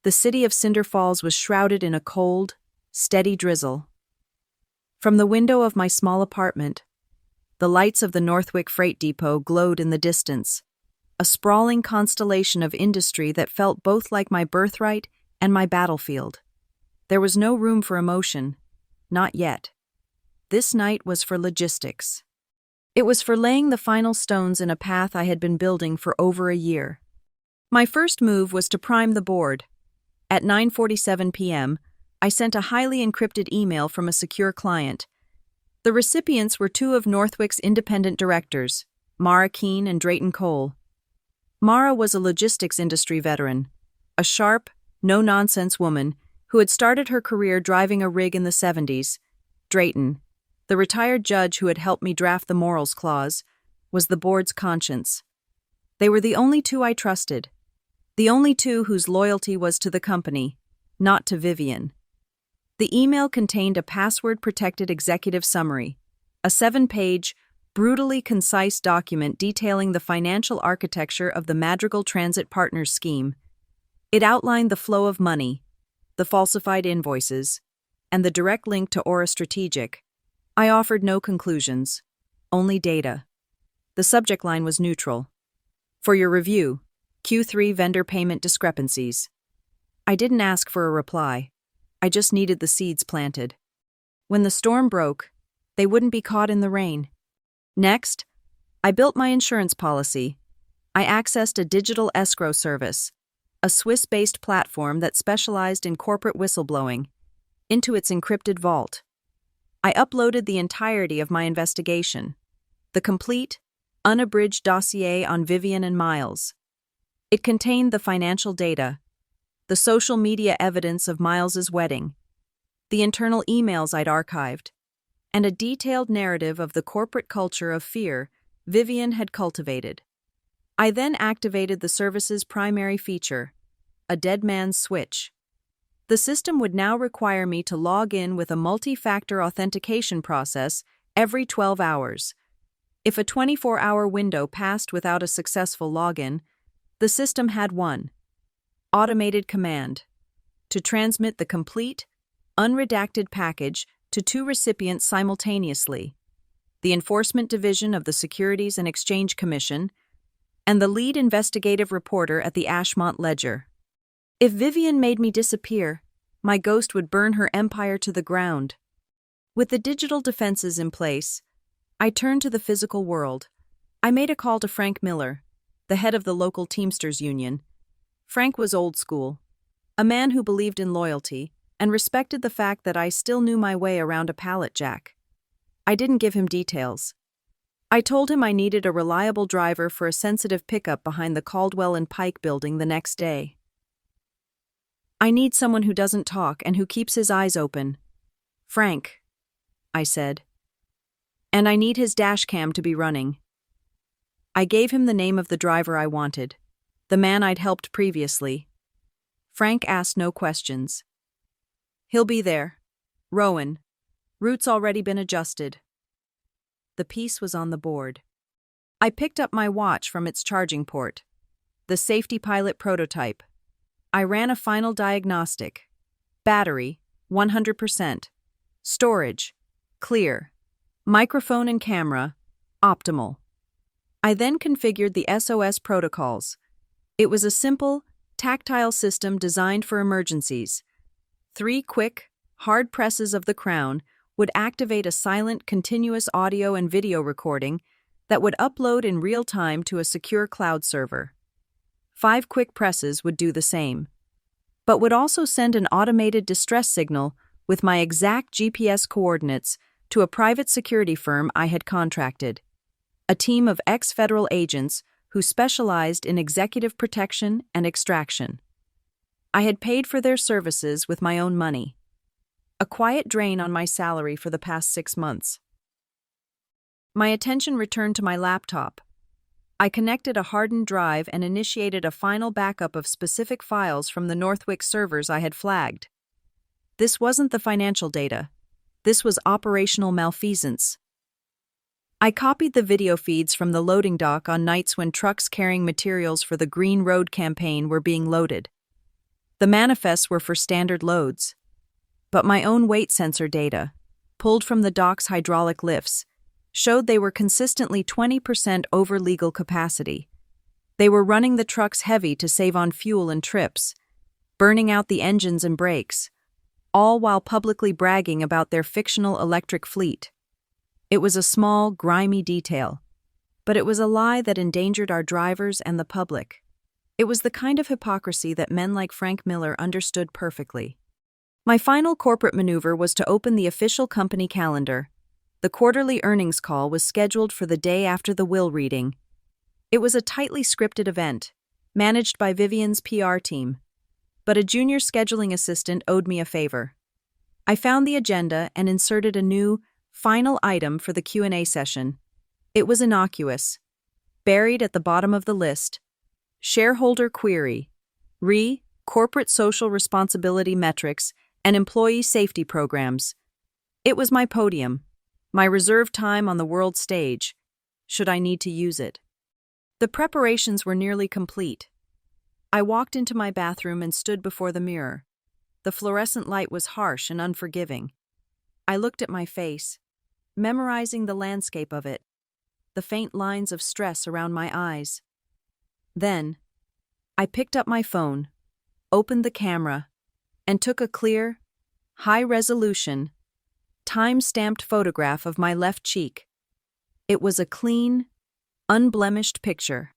S1: the city of Cinder Falls was shrouded in a cold, steady drizzle. From the window of my small apartment, the lights of the Northwick Freight Depot glowed in the distance, a sprawling constellation of industry that felt both like my birthright and my battlefield. There was no room for emotion, not yet. This night was for logistics. It was for laying the final stones in a path I had been building for over a year. My first move was to prime the board. At 9:47 p.m., I sent a highly encrypted email from a secure client. The recipients were two of Northwick's independent directors, Mara Keene and Drayton Cole. Mara was a logistics industry veteran, a sharp, no-nonsense woman who had started her career driving a rig in the 70s. Drayton, the retired judge who had helped me draft the morals clause, was the board's conscience. They were the only two I trusted, the only two whose loyalty was to the company, not to Vivian. The email contained a password-protected executive summary, a 7-page, brutally concise document detailing the financial architecture of the Madrigal Transit Partners scheme. It outlined the flow of money, the falsified invoices, and the direct link to Aura Strategic. I offered no conclusions, only data. The subject line was neutral. For your review, Q3 vendor payment discrepancies. I didn't ask for a reply. I just needed the seeds planted. When the storm broke, they wouldn't be caught in the rain. Next, I built my insurance policy. I accessed a digital escrow service, a Swiss-based platform that specialized in corporate whistleblowing, into its encrypted vault. I uploaded the entirety of my investigation, the complete, unabridged dossier on Vivian and Miles. It contained the financial data, the social media evidence of Miles's wedding, the internal emails I'd archived, and a detailed narrative of the corporate culture of fear Vivian had cultivated. I then activated the service's primary feature, a dead man's switch. The system would now require me to log in with a multi-factor authentication process every 12 hours. If a 24-hour window passed without a successful login, the system had one automated command to transmit the complete, unredacted package to two recipients simultaneously, the Enforcement Division of the Securities and Exchange Commission and the lead investigative reporter at the Ashmont Ledger. If Vivian made me disappear, my ghost would burn her empire to the ground. With the digital defenses in place, I turned to the physical world. I made a call to Frank Miller, the head of the local Teamsters Union. Frank was old school, a man who believed in loyalty and respected the fact that I still knew my way around a pallet jack. I didn't give him details. I told him I needed a reliable driver for a sensitive pickup behind the Caldwell and Pike building the next day. I need someone who doesn't talk and who keeps his eyes open. Frank, I said. And I need his dash cam to be running. I gave him the name of the driver I wanted, the man I'd helped previously. Frank asked no questions. He'll be there. Rowan. Route's already been adjusted. The piece was on the board. I picked up my watch from its charging port. The Safety Pilot prototype. I ran a final diagnostic. Battery, 100%. Storage, clear. Microphone and camera, optimal. I then configured the SOS protocols. It was a simple, tactile system designed for emergencies. 3 quick, hard presses of the crown would activate a silent, continuous audio and video recording that would upload in real time to a secure cloud server. 5 quick presses would do the same, but would also send an automated distress signal with my exact GPS coordinates to a private security firm I had contracted, a team of ex-federal agents who specialized in executive protection and extraction. I had paid for their services with my own money. A quiet drain on my salary for the past 6 months. My attention returned to my laptop. I connected a hardened drive and initiated a final backup of specific files from the Northwick servers I had flagged. This wasn't the financial data. This was operational malfeasance. I copied the video feeds from the loading dock on nights when trucks carrying materials for the Green Road campaign were being loaded. The manifests were for standard loads, but my own weight sensor data, pulled from the dock's hydraulic lifts, showed they were consistently 20% over legal capacity. They were running the trucks heavy to save on fuel and trips, burning out the engines and brakes, all while publicly bragging about their fictional electric fleet. It was a small, grimy detail, but it was a lie that endangered our drivers and the public. It was the kind of hypocrisy that men like Frank Miller understood perfectly. My final corporate maneuver was to open the official company calendar. The quarterly earnings call was scheduled for the day after the will reading. It was a tightly scripted event, managed by Vivian's PR team, but a junior scheduling assistant owed me a favor. I found the agenda and inserted a new, final item for the Q&A session. It was innocuous. Buried at the bottom of the list, shareholder query, corporate social responsibility metrics, and employee safety programs. It was my podium, my reserved time on the world stage, should I need to use it. The preparations were nearly complete. I walked into my bathroom and stood before the mirror. The fluorescent light was harsh and unforgiving. I looked at my face, memorizing the landscape of it, the faint lines of stress around my eyes. Then, I picked up my phone, opened the camera, and took a clear, high-resolution, time-stamped photograph of my left cheek. It was a clean, unblemished picture.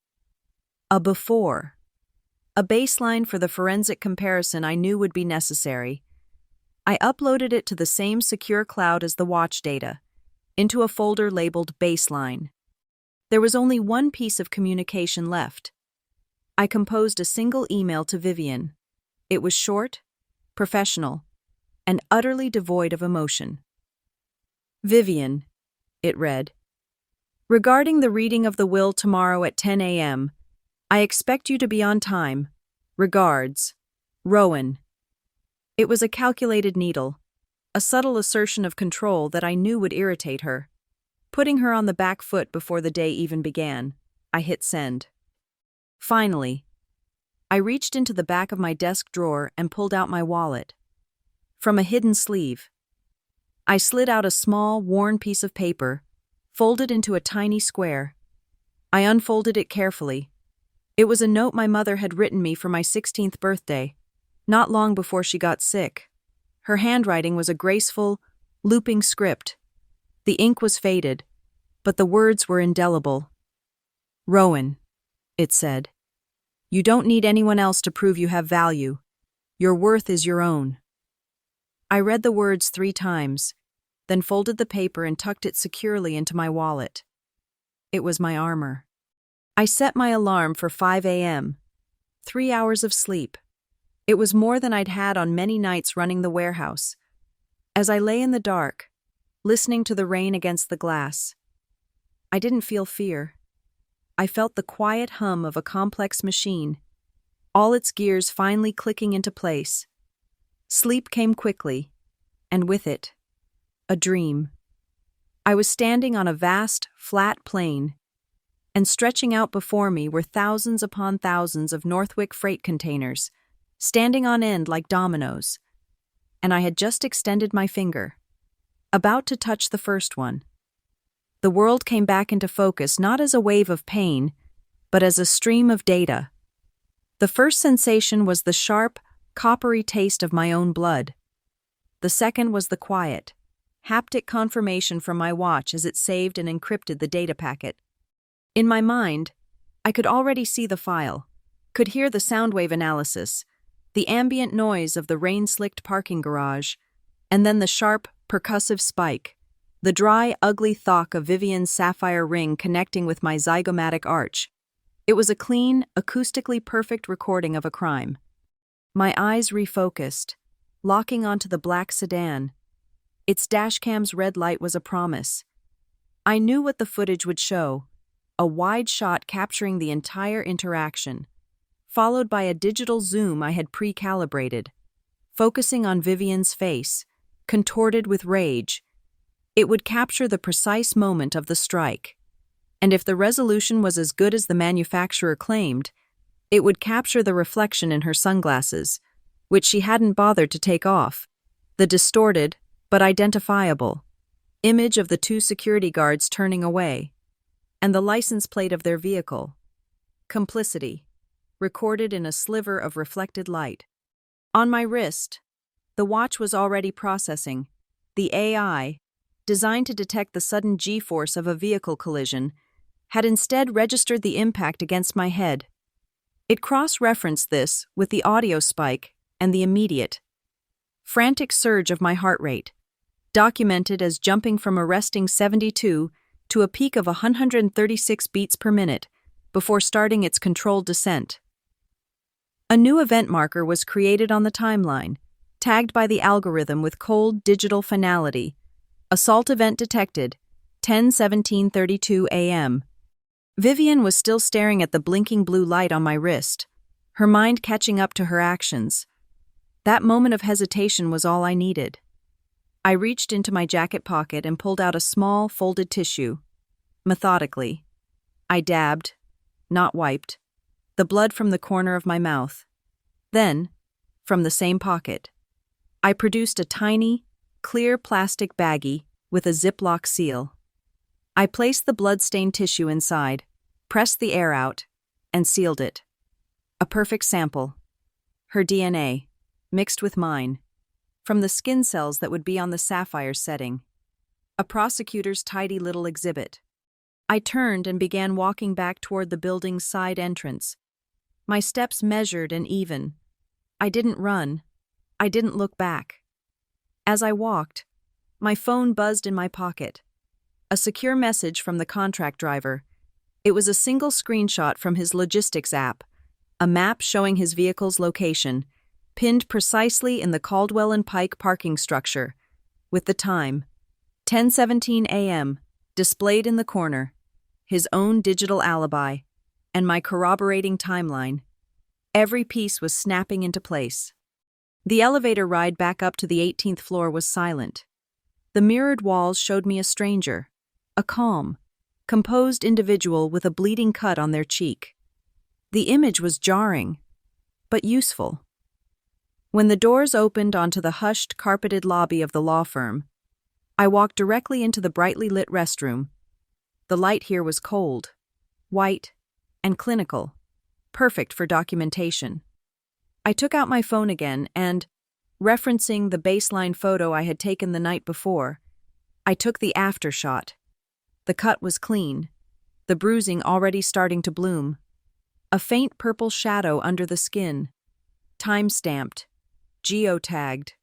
S1: A before. A baseline for the forensic comparison I knew would be necessary. I uploaded it to the same secure cloud as the watch data, into a folder labeled Baseline. There was only one piece of communication left. I composed a single email to Vivian. It was short, professional, and utterly devoid of emotion. Vivian, it read. Regarding the reading of the will tomorrow at 10 a.m., I expect you to be on time. Regards, Rowan. It was a calculated needle, a subtle assertion of control that I knew would irritate her. Putting her on the back foot before the day even began, I hit send. Finally, I reached into the back of my desk drawer and pulled out my wallet. From a hidden sleeve, I slid out a small, worn piece of paper, folded into a tiny square. I unfolded it carefully. It was a note my mother had written me for my 16th birthday, not long before she got sick. Her handwriting was a graceful, looping script. The ink was faded, but the words were indelible. Rowan, it said. You don't need anyone else to prove you have value. Your worth is your own. I read the words 3 times, then folded the paper and tucked it securely into my wallet. It was my armor. I set my alarm for 5 a.m. 3 hours of sleep. It was more than I'd had on many nights running the warehouse. As I lay in the dark, listening to the rain against the glass, I didn't feel fear. I felt the quiet hum of a complex machine, all its gears finally clicking into place. Sleep came quickly, and with it, a dream. I was standing on a vast, flat plain, and stretching out before me were thousands upon thousands of Northwick freight containers, standing on end like dominoes, and I had just extended my finger, about to touch the first one, the world came back into focus not as a wave of pain, but as a stream of data. The first sensation was the sharp, coppery taste of my own blood. The second was the quiet, haptic confirmation from my watch as it saved and encrypted the data packet. In my mind, I could already see the file, could hear the sound wave analysis, the ambient noise of the rain-slicked parking garage, and then the sharp, percussive spike, the dry, ugly thock of Vivian's sapphire ring connecting with my zygomatic arch. It was a clean, acoustically perfect recording of a crime. My eyes refocused, locking onto the black sedan. Its dashcam's red light was a promise. I knew what the footage would show, a wide shot capturing the entire interaction, followed by a digital zoom I had pre-calibrated, focusing on Vivian's face, contorted with rage. It would capture the precise moment of the strike. And if the resolution was as good as the manufacturer claimed, it would capture the reflection in her sunglasses, which she hadn't bothered to take off, the distorted, but identifiable, image of the two security guards turning away, and the license plate of their vehicle. Complicity, recorded in a sliver of reflected light. On my wrist, the watch was already processing. The AI, designed to detect the sudden G-force of a vehicle collision, had instead registered the impact against my head. It cross-referenced this with the audio spike and the immediate, frantic surge of my heart rate, documented as jumping from a resting 72 to a peak of 136 beats per minute before starting its controlled descent. A new event marker was created on the timeline, tagged by the algorithm with cold digital finality. Assault event detected, 10:17:32 a.m. Vivian was still staring at the blinking blue light on my wrist, her mind catching up to her actions. That moment of hesitation was all I needed. I reached into my jacket pocket and pulled out a small, folded tissue. Methodically, I dabbed, not wiped, the blood from the corner of my mouth. Then, from the same pocket, I produced a tiny, clear plastic baggie with a Ziploc seal. I placed the blood-stained tissue inside, pressed the air out, and sealed it. A perfect sample. Her DNA, mixed with mine, from the skin cells that would be on the sapphire setting. A prosecutor's tidy little exhibit. I turned and began walking back toward the building's side entrance. My steps measured and even. I didn't run. I didn't look back. As I walked, my phone buzzed in my pocket. A secure message from the contract driver. It was a single screenshot from his logistics app, a map showing his vehicle's location, pinned precisely in the Caldwell and Pike parking structure, with the time, 10:17 a.m., displayed in the corner, his own digital alibi, and my corroborating timeline. Every piece was snapping into place. The elevator ride back up to the 18th floor was silent. The mirrored walls showed me a stranger, a calm, composed individual with a bleeding cut on their cheek. The image was jarring, but useful. When the doors opened onto the hushed, carpeted lobby of the law firm, I walked directly into the brightly lit restroom. The light here was cold, white, and clinical, perfect for documentation. I took out my phone again and, referencing the baseline photo I had taken the night before, I took the after shot. The cut was clean, the bruising already starting to bloom. A faint purple shadow under the skin. Time-stamped, geotagged,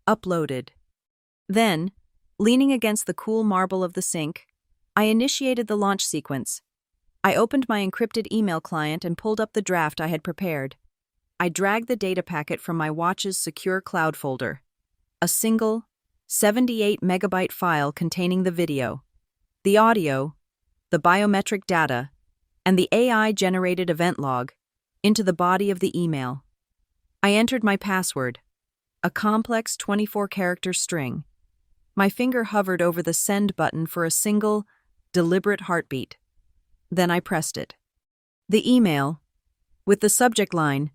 S1: uploaded. Then, leaning against the cool marble of the sink, I initiated the launch sequence. I opened my encrypted email client and pulled up the draft I had prepared. I dragged the data packet from my watch's secure cloud folder. A single, 78-megabyte file containing the video, the audio, the biometric data, and the AI-generated event log, into the body of the email. I entered my password, a complex 24-character string. My finger hovered over the send button for a single, deliberate heartbeat. Then I pressed it. The email, with the subject line,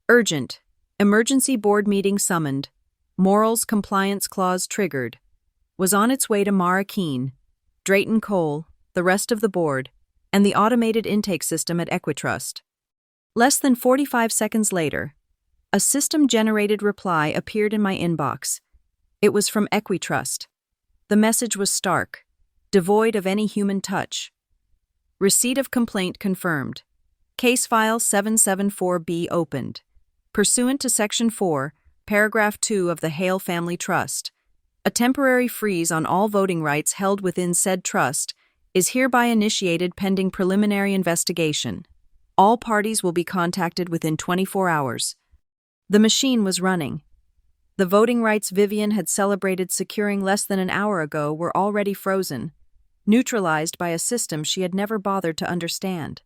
S1: "Urgent, emergency board meeting summoned, morals compliance clause triggered," was on its way to Mara Keene, Drayton Cole, the rest of the board, and the automated intake system at Equitrust. Less than 45 seconds later, a system-generated reply appeared in my inbox. It was from Equitrust. The message was stark, devoid of any human touch. Receipt of complaint confirmed. Case file 774B opened. Pursuant to Section 4, Paragraph 2 of the Hale Family Trust, a temporary freeze on all voting rights held within said trust is hereby initiated pending preliminary investigation. All parties will be contacted within 24 hours. The machine was running. The voting rights Vivian had celebrated securing less than an hour ago were already frozen, neutralized by a system she had never bothered to understand.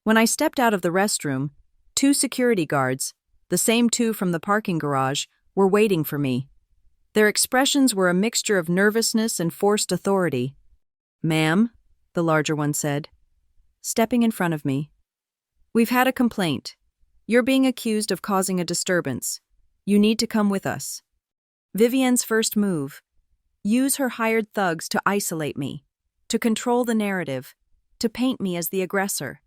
S1: When I stepped out of the restroom, 2 security guards, the same 2 from the parking garage, were waiting for me. Their expressions were a mixture of nervousness and forced authority. "Ma'am," the larger one said, stepping in front of me. "We've had a complaint. You're being accused of causing a disturbance. You need to come with us." Vivian's first move: use her hired thugs to isolate me, to control the narrative, to paint me as the aggressor.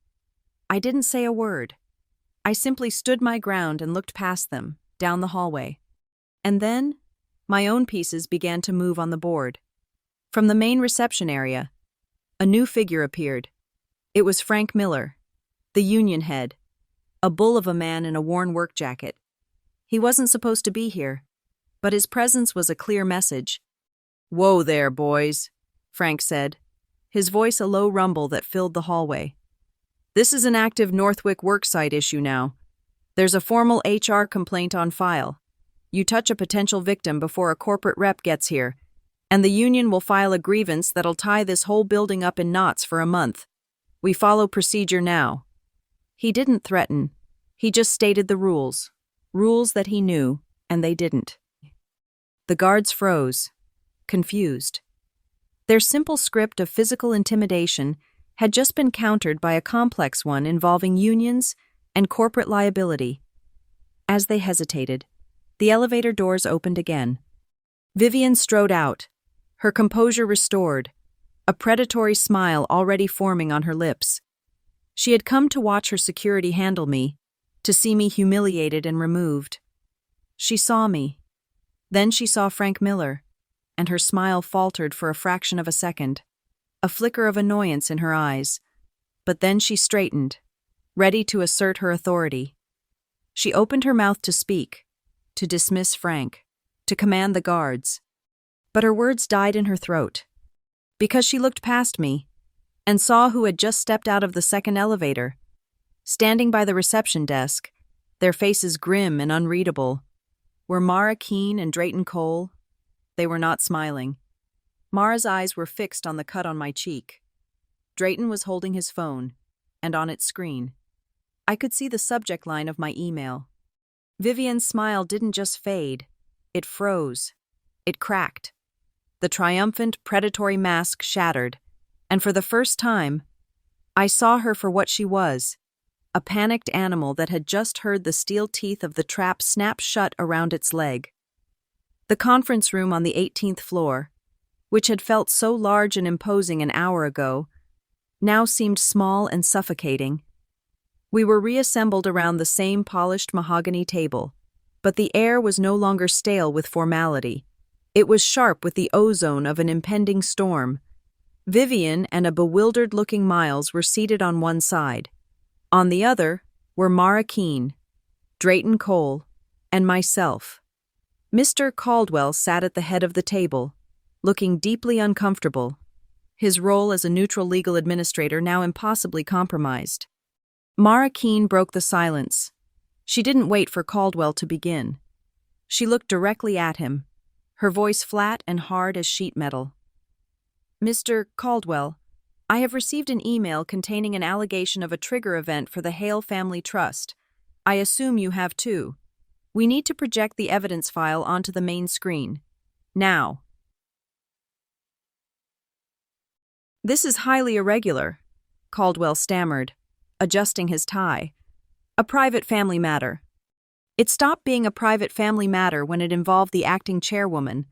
S1: I didn't say a word. I simply stood my ground and looked past them, down the hallway. And then, my own pieces began to move on the board. From the main reception area, a new figure appeared. It was Frank Miller, the union head, a bull of a man in a worn work jacket. He wasn't supposed to be here, but his presence was a clear message. "Whoa there, boys," Frank said, his voice a low rumble that filled the hallway. "This is an active Northwick worksite issue now. There's a formal HR complaint on file. You touch a potential victim before a corporate rep gets here, and the union will file a grievance that'll tie this whole building up in knots for a month. We follow procedure now." He didn't threaten. He just stated the rules. Rules that he knew, and they didn't. The guards froze, confused. Their simple script of physical intimidation had just been countered by a complex one involving unions and corporate liability. As they hesitated, the elevator doors opened again. Vivian strode out, her composure restored, a predatory smile already forming on her lips. She had come to watch her security handle me, to see me humiliated and removed. She saw me. Then she saw Frank Miller, and her smile faltered for a fraction of a second, a flicker of annoyance in her eyes. But then she straightened, ready to assert her authority. She opened her mouth to speak, to dismiss Frank, to command the guards. But her words died in her throat, because she looked past me and saw who had just stepped out of the second elevator. Standing by the reception desk, their faces grim and unreadable, were Mara Keene and Drayton Cole. They were not smiling. Mara's eyes were fixed on the cut on my cheek. Drayton was holding his phone, and on its screen, I could see the subject line of my email. Vivian's smile didn't just fade, it froze. It cracked. The triumphant, predatory mask shattered, and for the first time, I saw her for what she was, a panicked animal that had just heard the steel teeth of the trap snap shut around its leg. The conference room on the 18th floor, which had felt so large and imposing an hour ago, now seemed small and suffocating. We were reassembled around the same polished mahogany table, but the air was no longer stale with formality. It was sharp with the ozone of an impending storm. Vivian and a bewildered-looking Miles were seated on one side. On the other were Mara Keene, Drayton Cole, and myself. Mr. Caldwell sat at the head of the table, looking deeply uncomfortable, his role as a neutral legal administrator now impossibly compromised. Mara Keene broke the silence. She didn't wait for Caldwell to begin. She looked directly at him, her voice flat and hard as sheet metal. "Mr. Caldwell, I have received an email containing an allegation of a trigger event for the Hale Family Trust. I assume you have too. We need to project the evidence file onto the main screen. Now." "This is highly irregular," Caldwell stammered, adjusting his tie. "A private family matter." It stopped being a private family matter when it involved the acting chairwoman,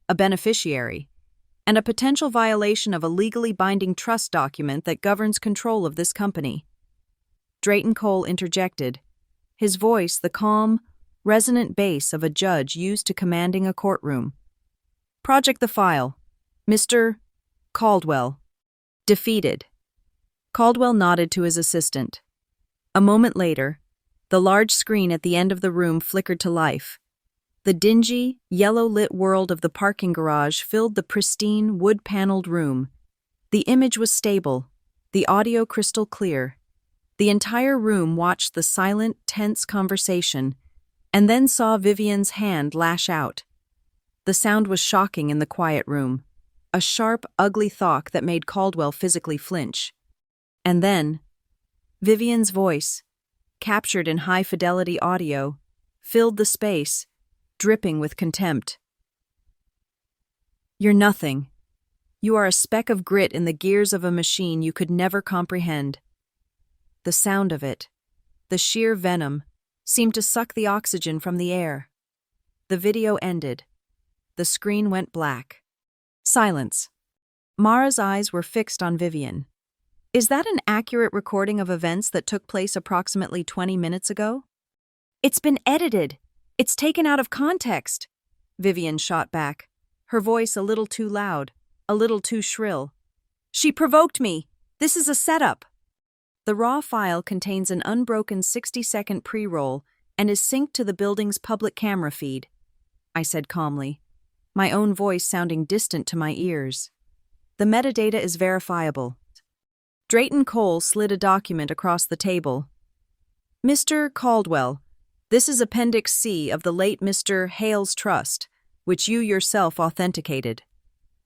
S1: a beneficiary, and a potential violation of a legally binding trust document that governs control of this company. Drayton Cole interjected, his voice the calm, resonant bass of a judge used to commanding a courtroom. Project the file. Mr. Caldwell. Defeated. Caldwell nodded to his assistant. A moment later, the large screen at the end of the room flickered to life. The dingy, yellow-lit world of the parking garage filled the pristine, wood-paneled room. The image was stable, the audio crystal clear. The entire room watched the silent, tense conversation, and then saw Vivian's hand lash out. The sound was shocking in the quiet room, a sharp, ugly thwack that made Caldwell physically flinch. And then, Vivian's voice, captured in high-fidelity audio, filled the space, dripping with contempt. "You're nothing. You are a speck of grit in the gears of a machine you could never comprehend." The sound of it, the sheer venom, seemed to suck the oxygen from the air. The video ended. The screen went black. Silence. Mara's eyes were fixed on Vivian. "Is that an accurate recording of events that took place approximately 20 minutes ago?" "It's been edited. It's taken out of context," Vivian shot back, her voice a little too loud, a little too shrill. "She provoked me. This is a setup." The raw file contains an unbroken 60-second pre-roll and is synced to the building's public camera feed, I said calmly, my own voice sounding distant to my ears. "The metadata is verifiable." Drayton Cole slid a document across the table. "Mr. Caldwell, this is Appendix C of the late Mr. Hale's Trust, which you yourself authenticated.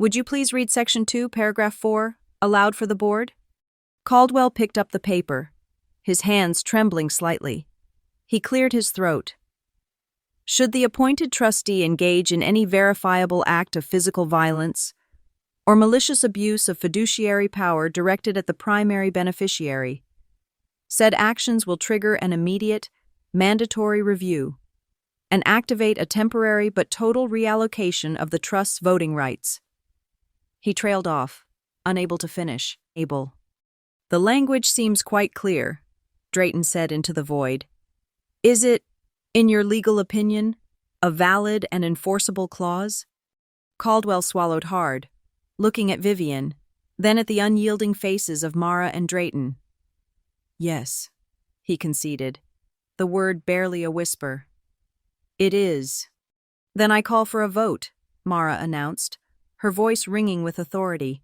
S1: Would you please read Section 2, Paragraph 4, aloud for the board?" Caldwell picked up the paper, his hands trembling slightly. He cleared his throat. "Should the appointed trustee engage in any verifiable act of physical violence or malicious abuse of fiduciary power directed at the primary beneficiary, said actions will trigger an immediate, mandatory review and activate a temporary but total reallocation of the trust's voting rights." He trailed off, unable to finish. "Able." "The language seems quite clear," Drayton said into the void. "Is it, in your legal opinion, a valid and enforceable clause?" Caldwell swallowed hard, looking at Vivian, then at the unyielding faces of Mara and Drayton. "Yes," he conceded, the word barely a whisper. "It is." "Then I call for a vote," Mara announced, her voice ringing with authority.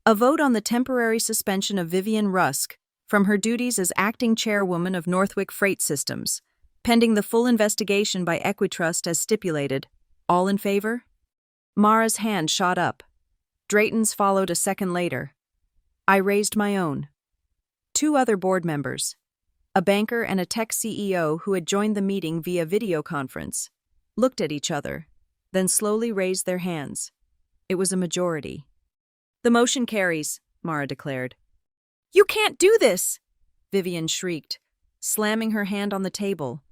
S1: "A vote on the temporary suspension of Vivian Rusk from her duties as acting chairwoman of Northwick Freight Systems, pending the full investigation by Equitrust as stipulated. All in favor?" Mara's hand shot up. Drayton's followed a second later. I raised my own. Two other board members, a banker and a tech CEO who had joined the meeting via video conference, looked at each other, then slowly raised their hands. It was a majority. "The motion carries," Mara declared. "You can't do this!" Vivian shrieked, slamming her hand on the table.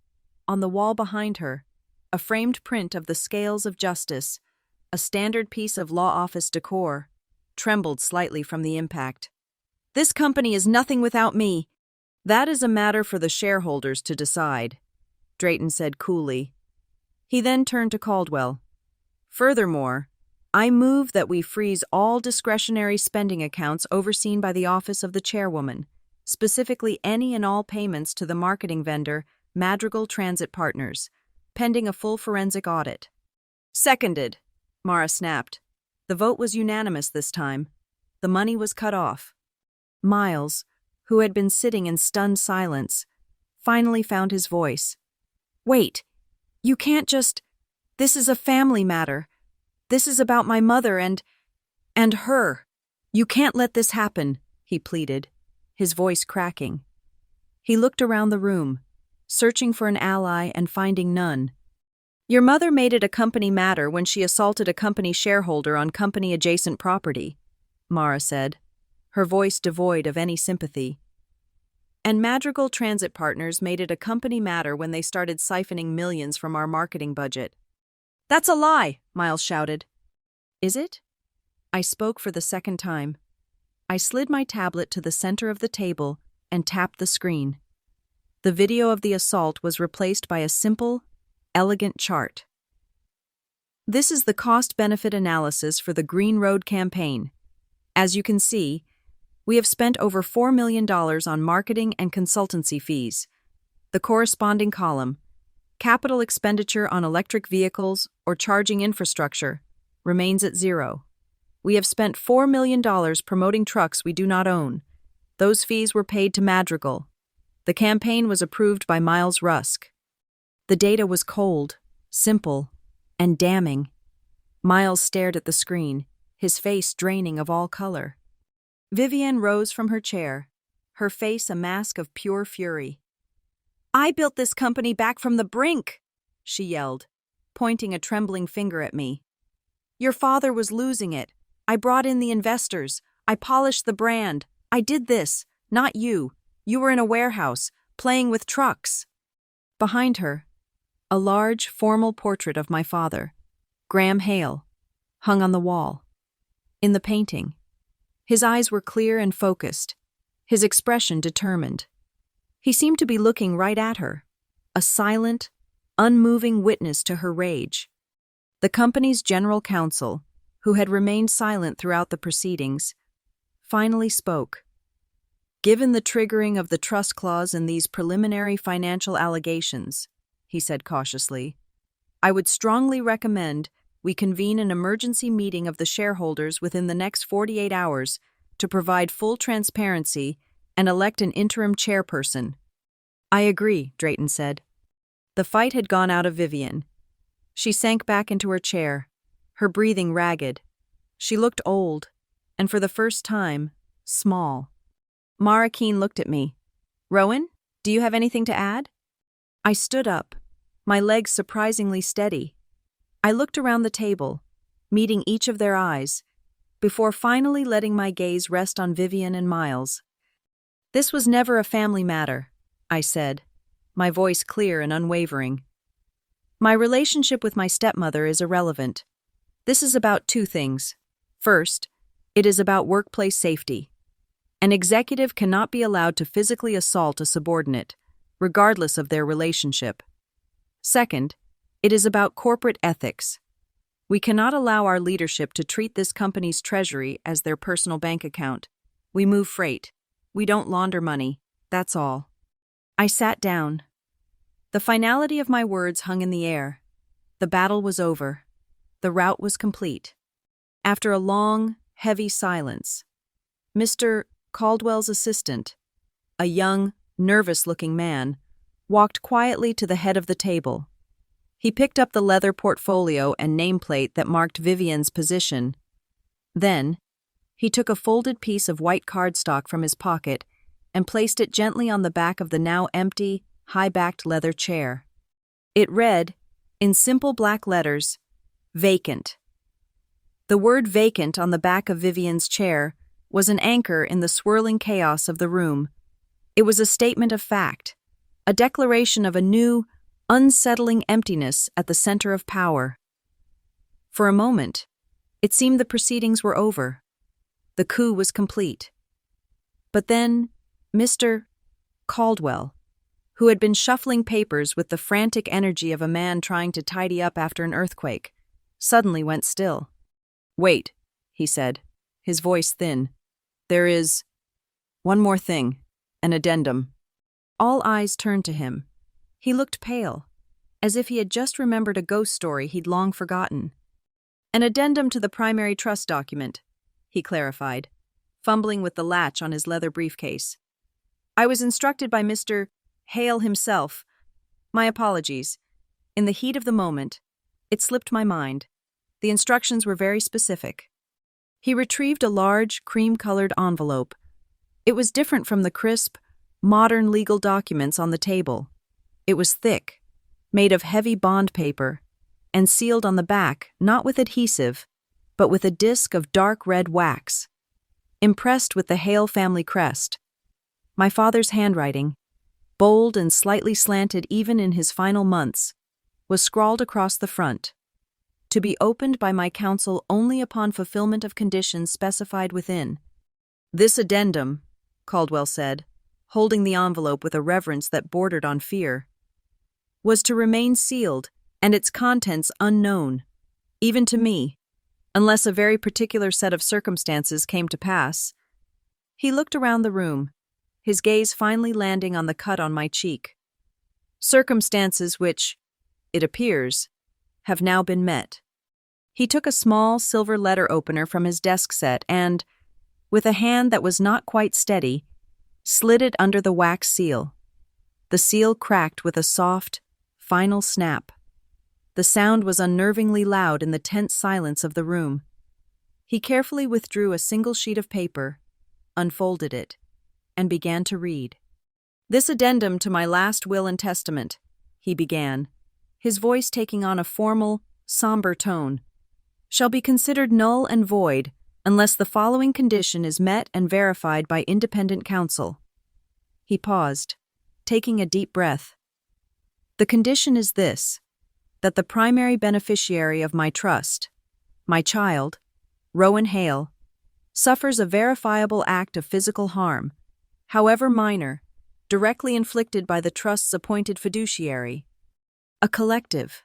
S1: On the wall behind her, a framed print of the scales of justice, a standard piece of law office decor, trembled slightly from the impact. "This company is nothing without me." "That is a matter for the shareholders to decide," Drayton said coolly. He then turned to Caldwell. "Furthermore, I move that we freeze all discretionary spending accounts overseen by the Office of the Chairwoman, specifically any and all payments to the marketing vendor, Madrigal Transit Partners, pending a full forensic audit." "Seconded," Mara snapped. The vote was unanimous this time. The money was cut off. Miles, who had been sitting in stunned silence, finally found his voice. "Wait, you can't just... This is a family matter. This is about my mother and her. You can't let this happen," he pleaded, his voice cracking. He looked around the room, searching for an ally and finding none. "Your mother made it a company matter when she assaulted a company shareholder on company-adjacent property," Mara said, her voice devoid of any sympathy. "And Madrigal Transit Partners made it a company matter when they started siphoning millions from our marketing budget." "That's a lie," Miles shouted. "Is it?" I spoke for the second time. I slid my tablet to the center of the table and tapped the screen. The video of the assault was replaced by a simple, elegant chart. This is the cost-benefit analysis for the Green Road campaign. As you can see, we have spent over $4 million on marketing and consultancy fees. The corresponding column, capital expenditure on electric vehicles or charging infrastructure, remains at zero. We have spent $4 million promoting trucks we do not own. Those fees were paid to Madrigal. The campaign was approved by Miles Rusk. The data was cold, simple, and damning. Miles stared at the screen, his face draining of all color. Vivienne rose from her chair, her face a mask of pure fury. "I built this company back from the brink," she yelled, pointing a trembling finger at me. "Your father was losing it. I brought in the investors. I polished the brand. I did this, not you. You were in a warehouse, playing with trucks." Behind her, a large, formal portrait of my father, Graham Hale, hung on the wall. In the painting, his eyes were clear and focused, his expression determined. He seemed to be looking right at her, a silent, unmoving witness to her rage. The company's general counsel, who had remained silent throughout the proceedings, finally spoke. "Given the triggering of the trust clause in these preliminary financial allegations," he said cautiously, "I would strongly recommend we convene an emergency meeting of the shareholders within the next 48 hours to provide full transparency and elect an interim chairperson." "I agree," Drayton said. The fight had gone out of Vivienne. She sank back into her chair, her breathing ragged. She looked old, and for the first time, small. Mara Keene looked at me. "Rowan, do you have anything to add?" I stood up, my legs surprisingly steady. I looked around the table, meeting each of their eyes, before finally letting my gaze rest on Vivienne and Miles. "This was never a family matter," I said, my voice clear and unwavering. "My relationship with my stepmother is irrelevant. This is about two things. First, it is about workplace safety. An executive cannot be allowed to physically assault a subordinate, regardless of their relationship. Second, it is about corporate ethics. We cannot allow our leadership to treat this company's treasury as their personal bank account. We move freight. We don't launder money. That's all." I sat down. The finality of my words hung in the air. The battle was over. The rout was complete. After a long, heavy silence, Mr. Caldwell's assistant, a young, nervous-looking man, walked quietly to the head of the table. He picked up the leather portfolio and nameplate that marked Vivienne's position. Then, he took a folded piece of white cardstock from his pocket and placed it gently on the back of the now empty, high-backed leather chair. It read, in simple black letters, "Vacant." The word "vacant" on the back of Vivienne's chair was an anchor in the swirling chaos of the room. It was a statement of fact, a declaration of a new, unsettling emptiness at the center of power. For a moment, it seemed the proceedings were over. The coup was complete. But then, Mr. Caldwell, who had been shuffling papers with the frantic energy of a man trying to tidy up after an earthquake, suddenly went still. "Wait," he said, his voice thin. "There is one more thing, an addendum." All eyes turned to him. He looked pale, as if he had just remembered a ghost story he'd long forgotten. "An addendum to the primary trust document," he clarified, fumbling with the latch on his leather briefcase. "I was instructed by Mr. Hale himself. My apologies. In the heat of the moment, it slipped my mind. The instructions were very specific." He retrieved a large, cream-colored envelope. It was different from the crisp, modern legal documents on the table. It was thick, made of heavy bond paper, and sealed on the back not with adhesive, but with a disc of dark red wax, impressed with the Hale family crest. My father's handwriting, bold and slightly slanted even in his final months, was scrawled across the front. to be opened by my counsel only upon fulfillment of conditions specified within. This addendum, Caldwell said, holding the envelope with a reverence that bordered on fear, was to remain sealed and its contents unknown, even to me, unless a very particular set of circumstances came to pass. He looked around the room, his gaze finally landing on the cut on my cheek. Circumstances which, it appears, have now been met. He took a small silver letter opener from his desk set and, with a hand that was not quite steady, slid it under the wax seal. The seal cracked with a soft, final snap. The sound was unnervingly loud in the tense silence of the room. He carefully withdrew a single sheet of paper, unfolded it, and began to read. "This addendum to my last will and testament," he began, his voice taking on a formal, somber tone, "shall be considered null and void unless the following condition is met and verified by independent counsel." He paused, taking a deep breath. "The condition is this, that the primary beneficiary of my trust, my child, Rowan Hale, suffers a verifiable act of physical harm, however minor, directly inflicted by the trust's appointed fiduciary." A collective,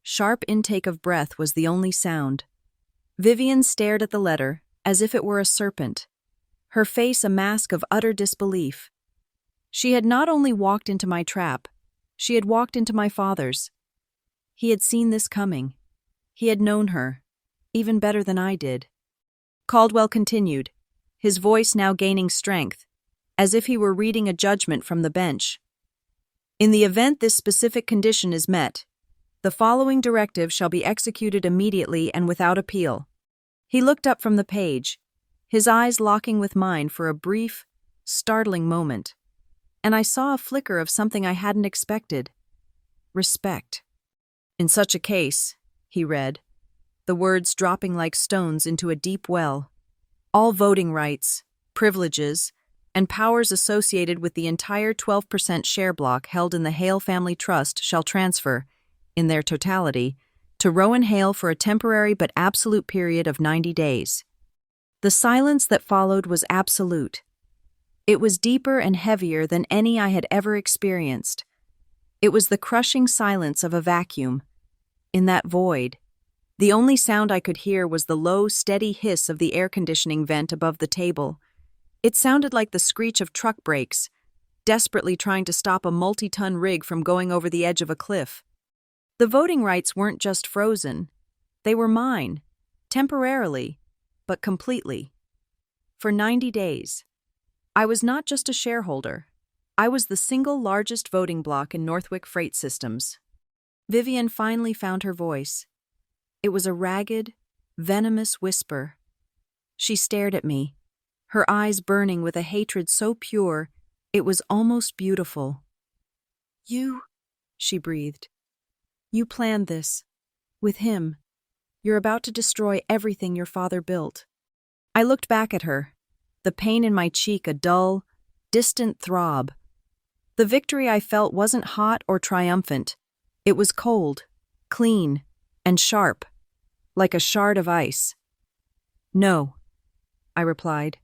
S1: sharp intake of breath was the only sound. Vivian stared at the letter as if it were a serpent, her face a mask of utter disbelief. She had not only walked into my trap, she had walked into my father's. He had seen this coming. He had known her, even better than I did. Caldwell continued, his voice now gaining strength, as if he were reading a judgment from the bench. "In the event this specific condition is met, the following directive shall be executed immediately and without appeal." He looked up from the page, his eyes locking with mine for a brief, startling moment, and I saw a flicker of something I hadn't expected: respect. "In such a case," he read, the words dropping like stones into a deep well, "all voting rights, privileges, and powers associated with the entire 12% share block held in the Hale Family Trust shall transfer, in their totality, to Rowan Hale for a temporary but absolute period of 90 days. The silence that followed was absolute. It was deeper and heavier than any I had ever experienced. It was the crushing silence of a vacuum. In that void, the only sound I could hear was the low, steady hiss of the air conditioning vent above the table. It sounded like the screech of truck brakes, desperately trying to stop a multi-ton rig from going over the edge of a cliff. The voting rights weren't just frozen. They were mine, temporarily, but completely. For 90 days. I was not just a shareholder. I was the single largest voting block in Northwick Freight Systems. Vivian finally found her voice. It was a ragged, venomous whisper. She stared at me, her eyes burning with a hatred so pure it was almost beautiful. "You," she breathed. "You planned this. With him. You're about to destroy everything your father built." I looked back at her, the pain in my cheek a dull, distant throb. The victory I felt wasn't hot or triumphant. It was cold, clean, and sharp, like a shard of ice. "No," I replied,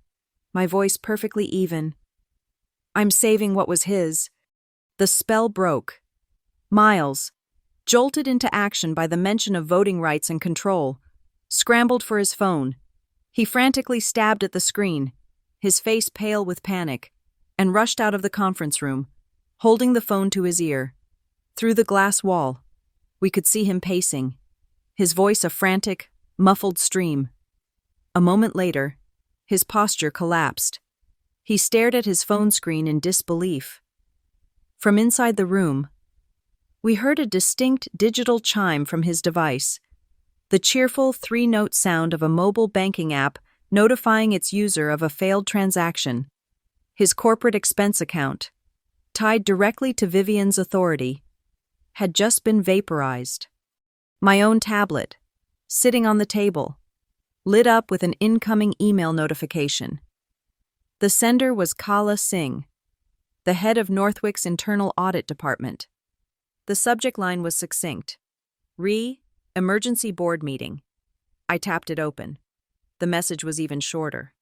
S1: my voice perfectly even. "I'm saving what was his." The spell broke. Miles, jolted into action by the mention of voting rights and control, scrambled for his phone. He frantically stabbed at the screen, his face pale with panic, and rushed out of the conference room, holding the phone to his ear. Through the glass wall, we could see him pacing, his voice a frantic, muffled stream. A moment later, his posture collapsed. He stared at his phone screen in disbelief. From inside the room, we heard a distinct digital chime from his device, the cheerful three-note sound of a mobile banking app notifying its user of a failed transaction. His corporate expense account, tied directly to Vivian's authority, had just been vaporized. My own tablet, sitting on the table, lit up with an incoming email notification. The sender was Kala Singh, the head of Northwick's Internal Audit Department. The subject line was succinct: Emergency board meeting. I tapped it open. The message was even shorter.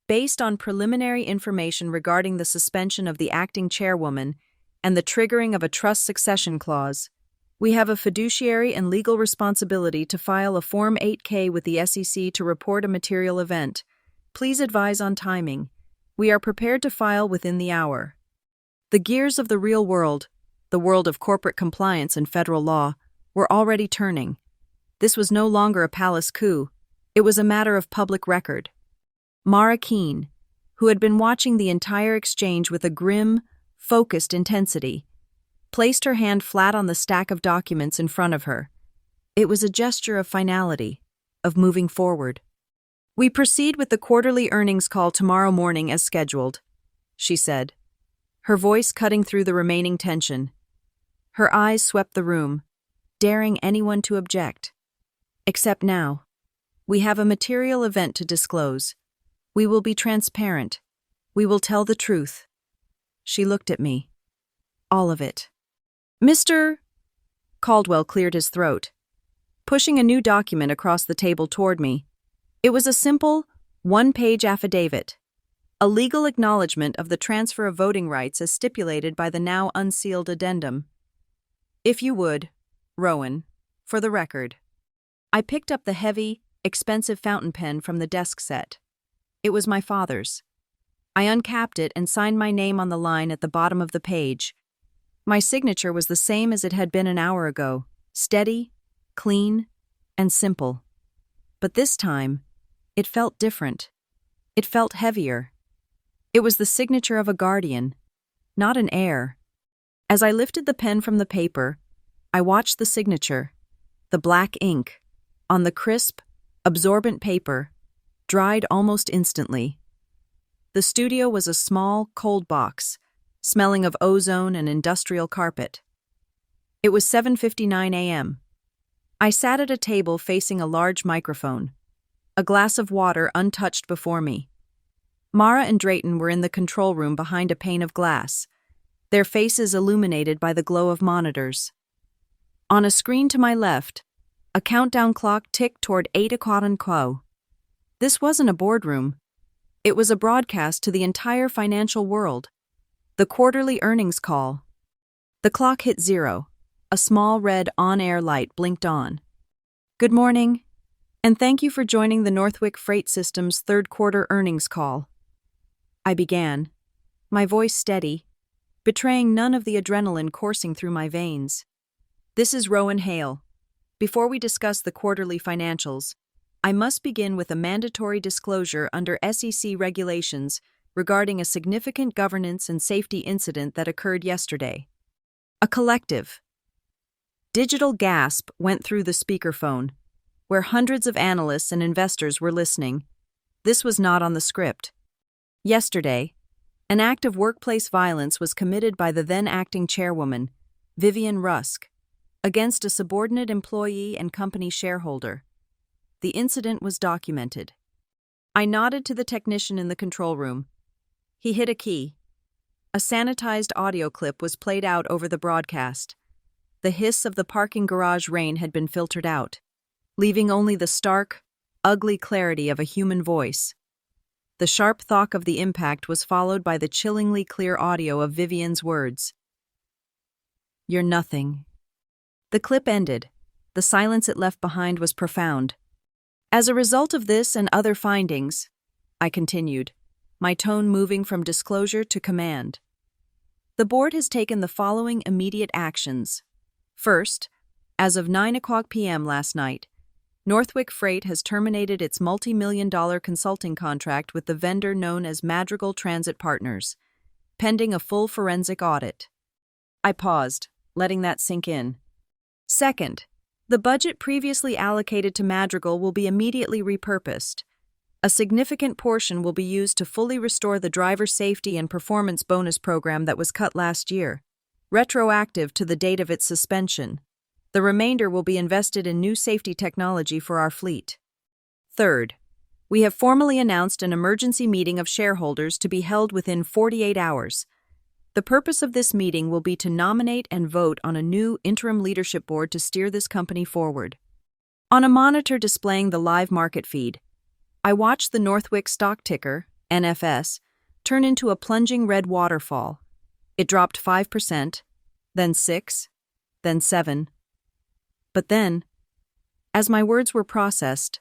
S1: Based on preliminary information regarding the suspension of the acting chairwoman and the triggering of a trust succession clause, we have a fiduciary and legal responsibility to file a Form 8K with the SEC to report a material event. Please advise on timing. We are prepared to file within the hour. The gears of the real world, the world of corporate compliance and federal law, were already turning. This was no longer a palace coup. It was a matter of public record. Mara Keene, who had been watching the entire exchange with a grim, focused intensity, placed her hand flat on the stack of documents in front of her. It was a gesture of finality, of moving forward. "We proceed with the quarterly earnings call tomorrow morning as scheduled," she said, her voice cutting through the remaining tension. Her eyes swept the room, daring anyone to object. "Except now. We have a material event to disclose. We will be transparent. We will tell the truth." She looked at me. All of it. "Mr. Caldwell cleared his throat, pushing a new document across the table toward me. It was a simple, one-page affidavit, a legal acknowledgement of the transfer of voting rights as stipulated by the now unsealed addendum. "If you would, Rowan, for the record." I picked up the heavy, expensive fountain pen from the desk set. It was my father's. I uncapped it and signed my name on the line at the bottom of the page. My signature was the same as it had been an hour ago, steady, clean, and simple. But this time, it felt different. It felt heavier. It was the signature of a guardian, not an heir. As I lifted the pen from the paper, I watched the signature, the black ink, on the crisp, absorbent paper, dried almost instantly. The studio was a small, cold box, smelling of ozone and industrial carpet. It was 7:59 a.m. I sat at a table facing a large microphone, a glass of water untouched before me. Mara and Drayton were in the control room behind a pane of glass, their faces illuminated by the glow of monitors. On a screen to my left, a countdown clock ticked toward 8 o'clock. This wasn't a boardroom. It was a broadcast to the entire financial world. The quarterly earnings call. The clock hit 0. A small red on-air light blinked on. "Good morning, and thank you for joining the Northwick Freight Systems third quarter earnings call." I began, my voice steady, betraying none of the adrenaline coursing through my veins. "This is Rowan Hale. Before we discuss the quarterly financials, I must begin with a mandatory disclosure under SEC regulations regarding a significant governance and safety incident that occurred yesterday." A collective, digital gasp went through the speakerphone, where hundreds of analysts and investors were listening. This was not on the script. Yesterday, an act of workplace violence was committed by the then-acting chairwoman, Vivian Rusk, against a subordinate employee and company shareholder. The incident was documented. I nodded to the technician in the control room. He hit a key. A sanitized audio clip was played out over the broadcast. The hiss of the parking garage rain had been filtered out, leaving only the stark, ugly clarity of a human voice. The sharp thwack of the impact was followed by the chillingly clear audio of Vivian's words. "You're nothing." The clip ended. The silence it left behind was profound. "As a result of this and other findings," I continued, my tone moving from disclosure to command, "the board has taken the following immediate actions. First, as of 9 p.m. last night, Northwick Freight has terminated its multi-million-dollar consulting contract with the vendor known as Madrigal Transit Partners, pending a full forensic audit." I paused, letting that sink in. "Second, the budget previously allocated to Madrigal will be immediately repurposed. A significant portion will be used to fully restore the driver safety and performance bonus program that was cut last year, retroactive to the date of its suspension. The remainder will be invested in new safety technology for our fleet. Third, we have formally announced an emergency meeting of shareholders to be held within 48 hours. The purpose of this meeting will be to nominate and vote on a new interim leadership board to steer this company forward. On a monitor displaying the live market feed, I watched the Northwick stock ticker, NFS, turn into a plunging red waterfall. It dropped 5%, then 6%, then 7%. But then, as my words were processed,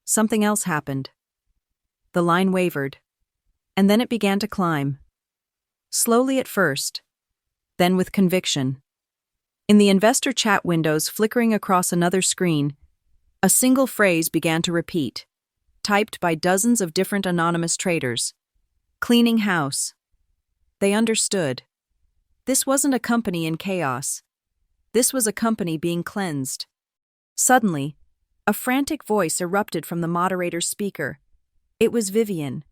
S1: something else happened. The line wavered, and then it began to climb. Slowly at first, then with conviction. In the investor chat windows flickering across another screen, a single phrase began to repeat, typed by dozens of different anonymous traders. Cleaning house. They understood. This wasn't a company in chaos. This was a company being cleansed. Suddenly, a frantic voice erupted from the moderator's speaker. It was Vivian,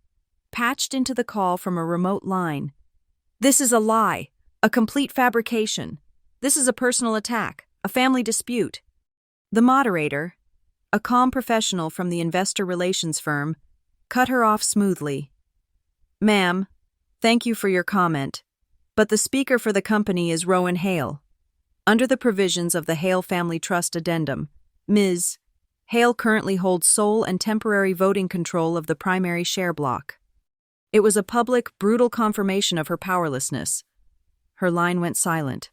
S1: patched into the call from a remote line. "This is a lie, a complete fabrication. This is a personal attack, a family dispute." The moderator, a calm professional from the investor relations firm, cut her off smoothly. "Ma'am, thank you for your comment, but the speaker for the company is Rowan Hale. Under the provisions of the Hale Family Trust Addendum, Ms. Hale currently holds sole and temporary voting control of the primary share block." It was a public, brutal confirmation of her powerlessness. Her line went silent.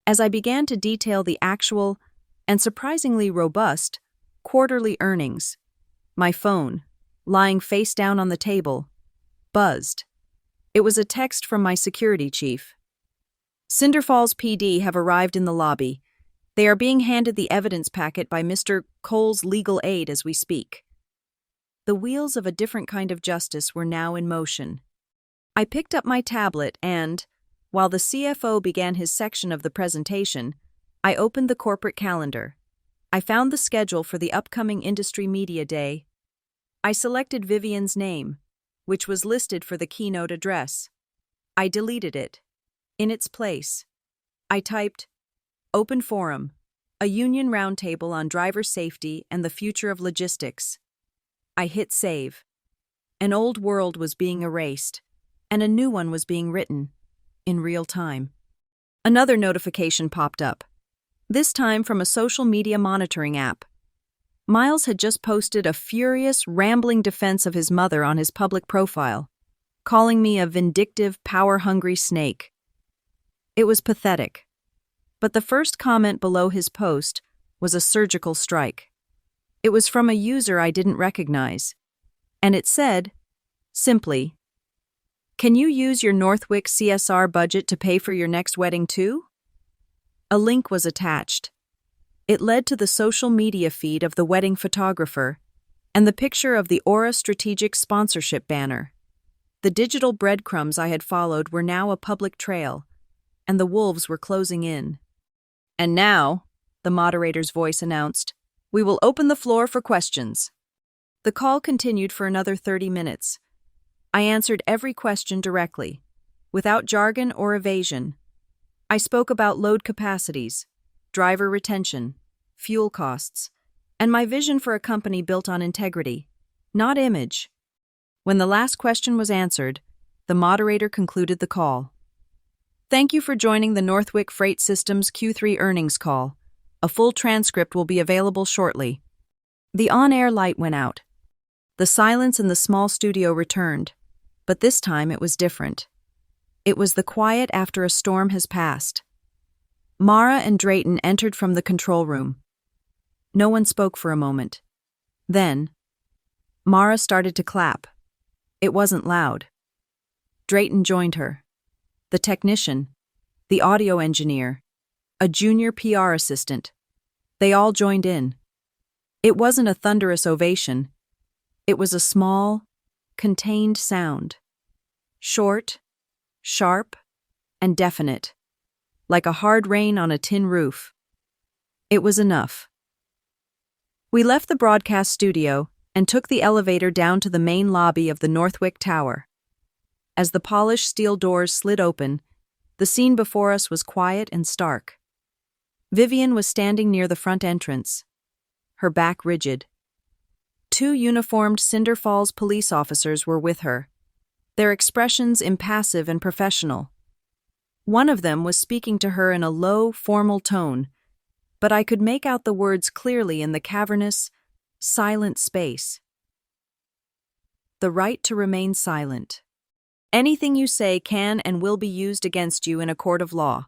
S1: As I began to detail the actual, and surprisingly robust, quarterly earnings, my phone, lying face down on the table, buzzed. It was a text from my security chief. "Cinder Falls PD have arrived in the lobby. They are being handed the evidence packet by Mr. Cole's legal aid as we speak." The wheels of a different kind of justice were now in motion. I picked up my tablet and, while the CFO began his section of the presentation, I opened the corporate calendar. I found the schedule for the upcoming Industry Media Day. I selected Vivian's name, which was listed for the keynote address. I deleted it. In its place, I typed, "Open Forum, a union roundtable on driver safety and the future of logistics." I hit save. An old world was being erased, and a new one was being written, in real time. Another notification popped up, this time from a social media monitoring app. Miles had just posted a furious, rambling defense of his mother on his public profile, calling me a vindictive, power-hungry snake. It was pathetic. But the first comment below his post was a surgical strike. It was from a user I didn't recognize, and it said, simply, "Can you use your Northwick CSR budget to pay for your next wedding too?" A link was attached. It led to the social media feed of the wedding photographer and the picture of the Aura Strategic Sponsorship banner. The digital breadcrumbs I had followed were now a public trail, and the wolves were closing in. "And now," the moderator's voice announced, "we will open the floor for questions." The call continued for another 30 minutes. I answered every question directly, without jargon or evasion. I spoke about load capacities, driver retention, fuel costs, and my vision for a company built on integrity, not image. When the last question was answered, the moderator concluded the call. "Thank you for joining the Northwick Freight Systems Q3 earnings call. A full transcript will be available shortly." The on-air light went out. The silence in the small studio returned, but this time it was different. It was the quiet after a storm has passed. Mara and Drayton entered from the control room. No one spoke for a moment. Then, Mara started to clap. It wasn't loud. Drayton joined her. The technician, the audio engineer, a junior PR assistant. They all joined in. It wasn't a thunderous ovation. It was a small, contained sound. Short, sharp, and definite, like a hard rain on a tin roof. It was enough. We left the broadcast studio and took the elevator down to the main lobby of the Northwick Tower. As the polished steel doors slid open, the scene before us was quiet and stark. Vivian was standing near the front entrance, her back rigid. 2 uniformed Cinder Falls police officers were with her, their expressions impassive and professional. One of them was speaking to her in a low, formal tone, but I could make out the words clearly in the cavernous, silent space. The right to remain silent. Anything you say can and will be used against you in a court of law.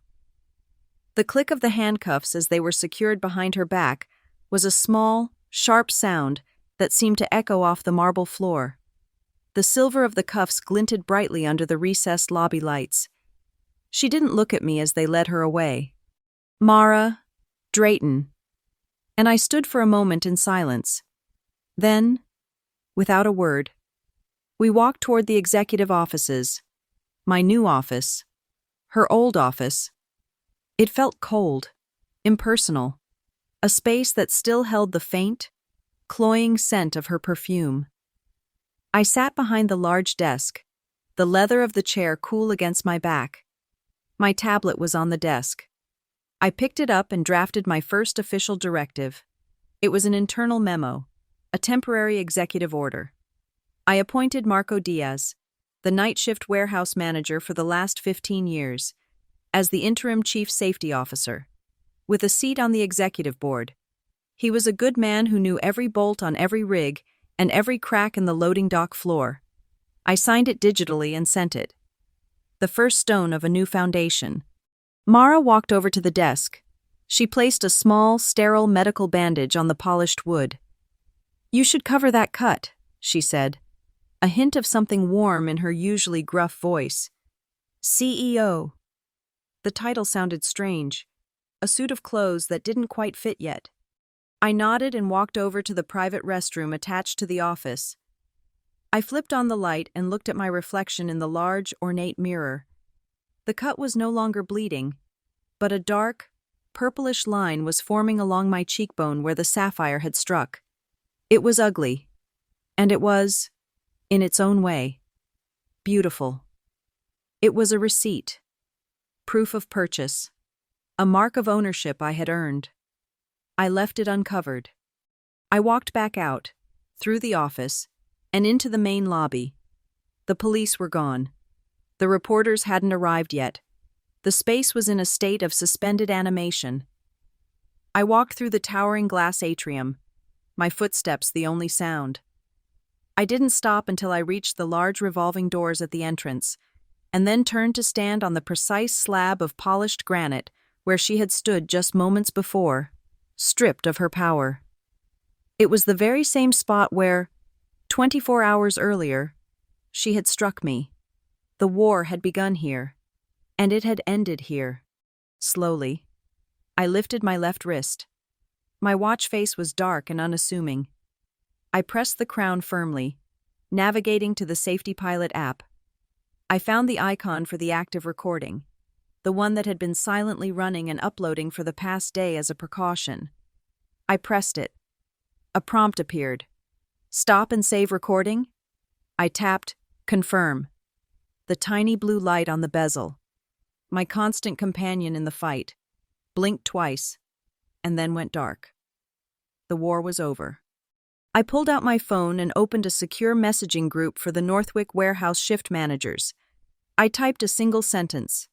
S1: The click of the handcuffs as they were secured behind her back was a small, sharp sound that seemed to echo off the marble floor. The silver of the cuffs glinted brightly under the recessed lobby lights. She didn't look at me as they led her away. Mara, Drayton. And I stood for a moment in silence. Then, without a word, we walked toward the executive offices. My new office. Her old office. It felt cold, impersonal. A space that still held the faint, cloying scent of her perfume. I sat behind the large desk, the leather of the chair cool against my back. My tablet was on the desk. I picked it up and drafted my first official directive. It was an internal memo, a temporary executive order. I appointed Marco Diaz, the night shift warehouse manager for the last 15 years, as the interim chief safety officer, with a seat on the executive board. He was a good man who knew every bolt on every rig and every crack in the loading dock floor. I signed it digitally and sent it. The first stone of a new foundation. Mara walked over to the desk. She placed a small, sterile medical bandage on the polished wood. "You should cover that cut," she said, a hint of something warm in her usually gruff voice. CEO. The title sounded strange, a suit of clothes that didn't quite fit yet. I nodded and walked over to the private restroom attached to the office. I flipped on the light and looked at my reflection in the large, ornate mirror. The cut was no longer bleeding, but a dark, purplish line was forming along my cheekbone where the sapphire had struck. It was ugly, and it was, in its own way, beautiful. It was a receipt, proof of purchase, a mark of ownership I had earned. I left it uncovered. I walked back out, through the office, and into the main lobby. The police were gone. The reporters hadn't arrived yet. The space was in a state of suspended animation. I walked through the towering glass atrium, my footsteps the only sound. I didn't stop until I reached the large revolving doors at the entrance, and then turned to stand on the precise slab of polished granite where she had stood just moments before, stripped of her power. It was the very same spot where, 24 hours earlier, she had struck me. The war had begun here, and it had ended here. Slowly, I lifted my left wrist. My watch face was dark and unassuming. I pressed the crown firmly, navigating to the Safety Pilot app. I found the icon for the active recording, the one that had been silently running and uploading for the past day as a precaution. I pressed it. A prompt appeared. "Stop and save recording?" I tapped confirm. The tiny blue light on the bezel, my constant companion in the fight, blinked twice, and then went dark. The war was over. I pulled out my phone and opened a secure messaging group for the Northwick warehouse shift managers. I typed a single sentence.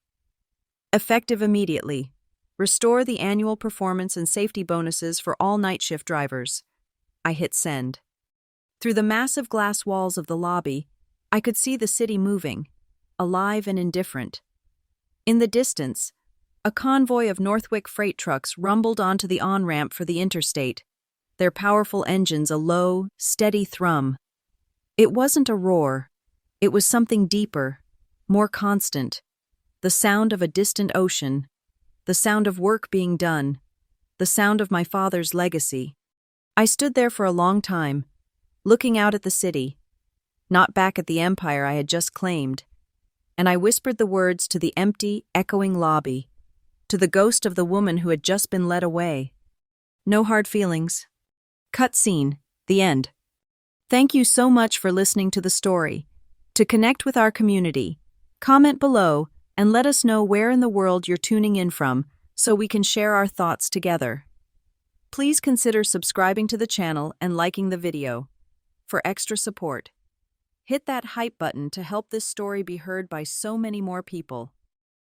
S1: Effective immediately. Restore the annual performance and safety bonuses for all night shift drivers. I hit send. Through the massive glass walls of the lobby, I could see the city moving, alive and indifferent. In the distance, a convoy of Northwick freight trucks rumbled onto the on-ramp for the interstate, their powerful engines a low, steady thrum. It wasn't a roar. It was something deeper, more constant. The sound of a distant ocean, the sound of work being done, the sound of my father's legacy. I stood there for a long time, looking out at the city, not back at the empire I had just claimed, and I whispered the words to the empty, echoing lobby, to the ghost of the woman who had just been led away. No hard feelings. Cut scene. The end. Thank you so much for listening to the story. To connect with our community, comment below and let us know where in the world you're tuning in from so we can share our thoughts together. Please consider subscribing to the channel and liking the video. For extra support, hit that hype button to help this story be heard by so many more people.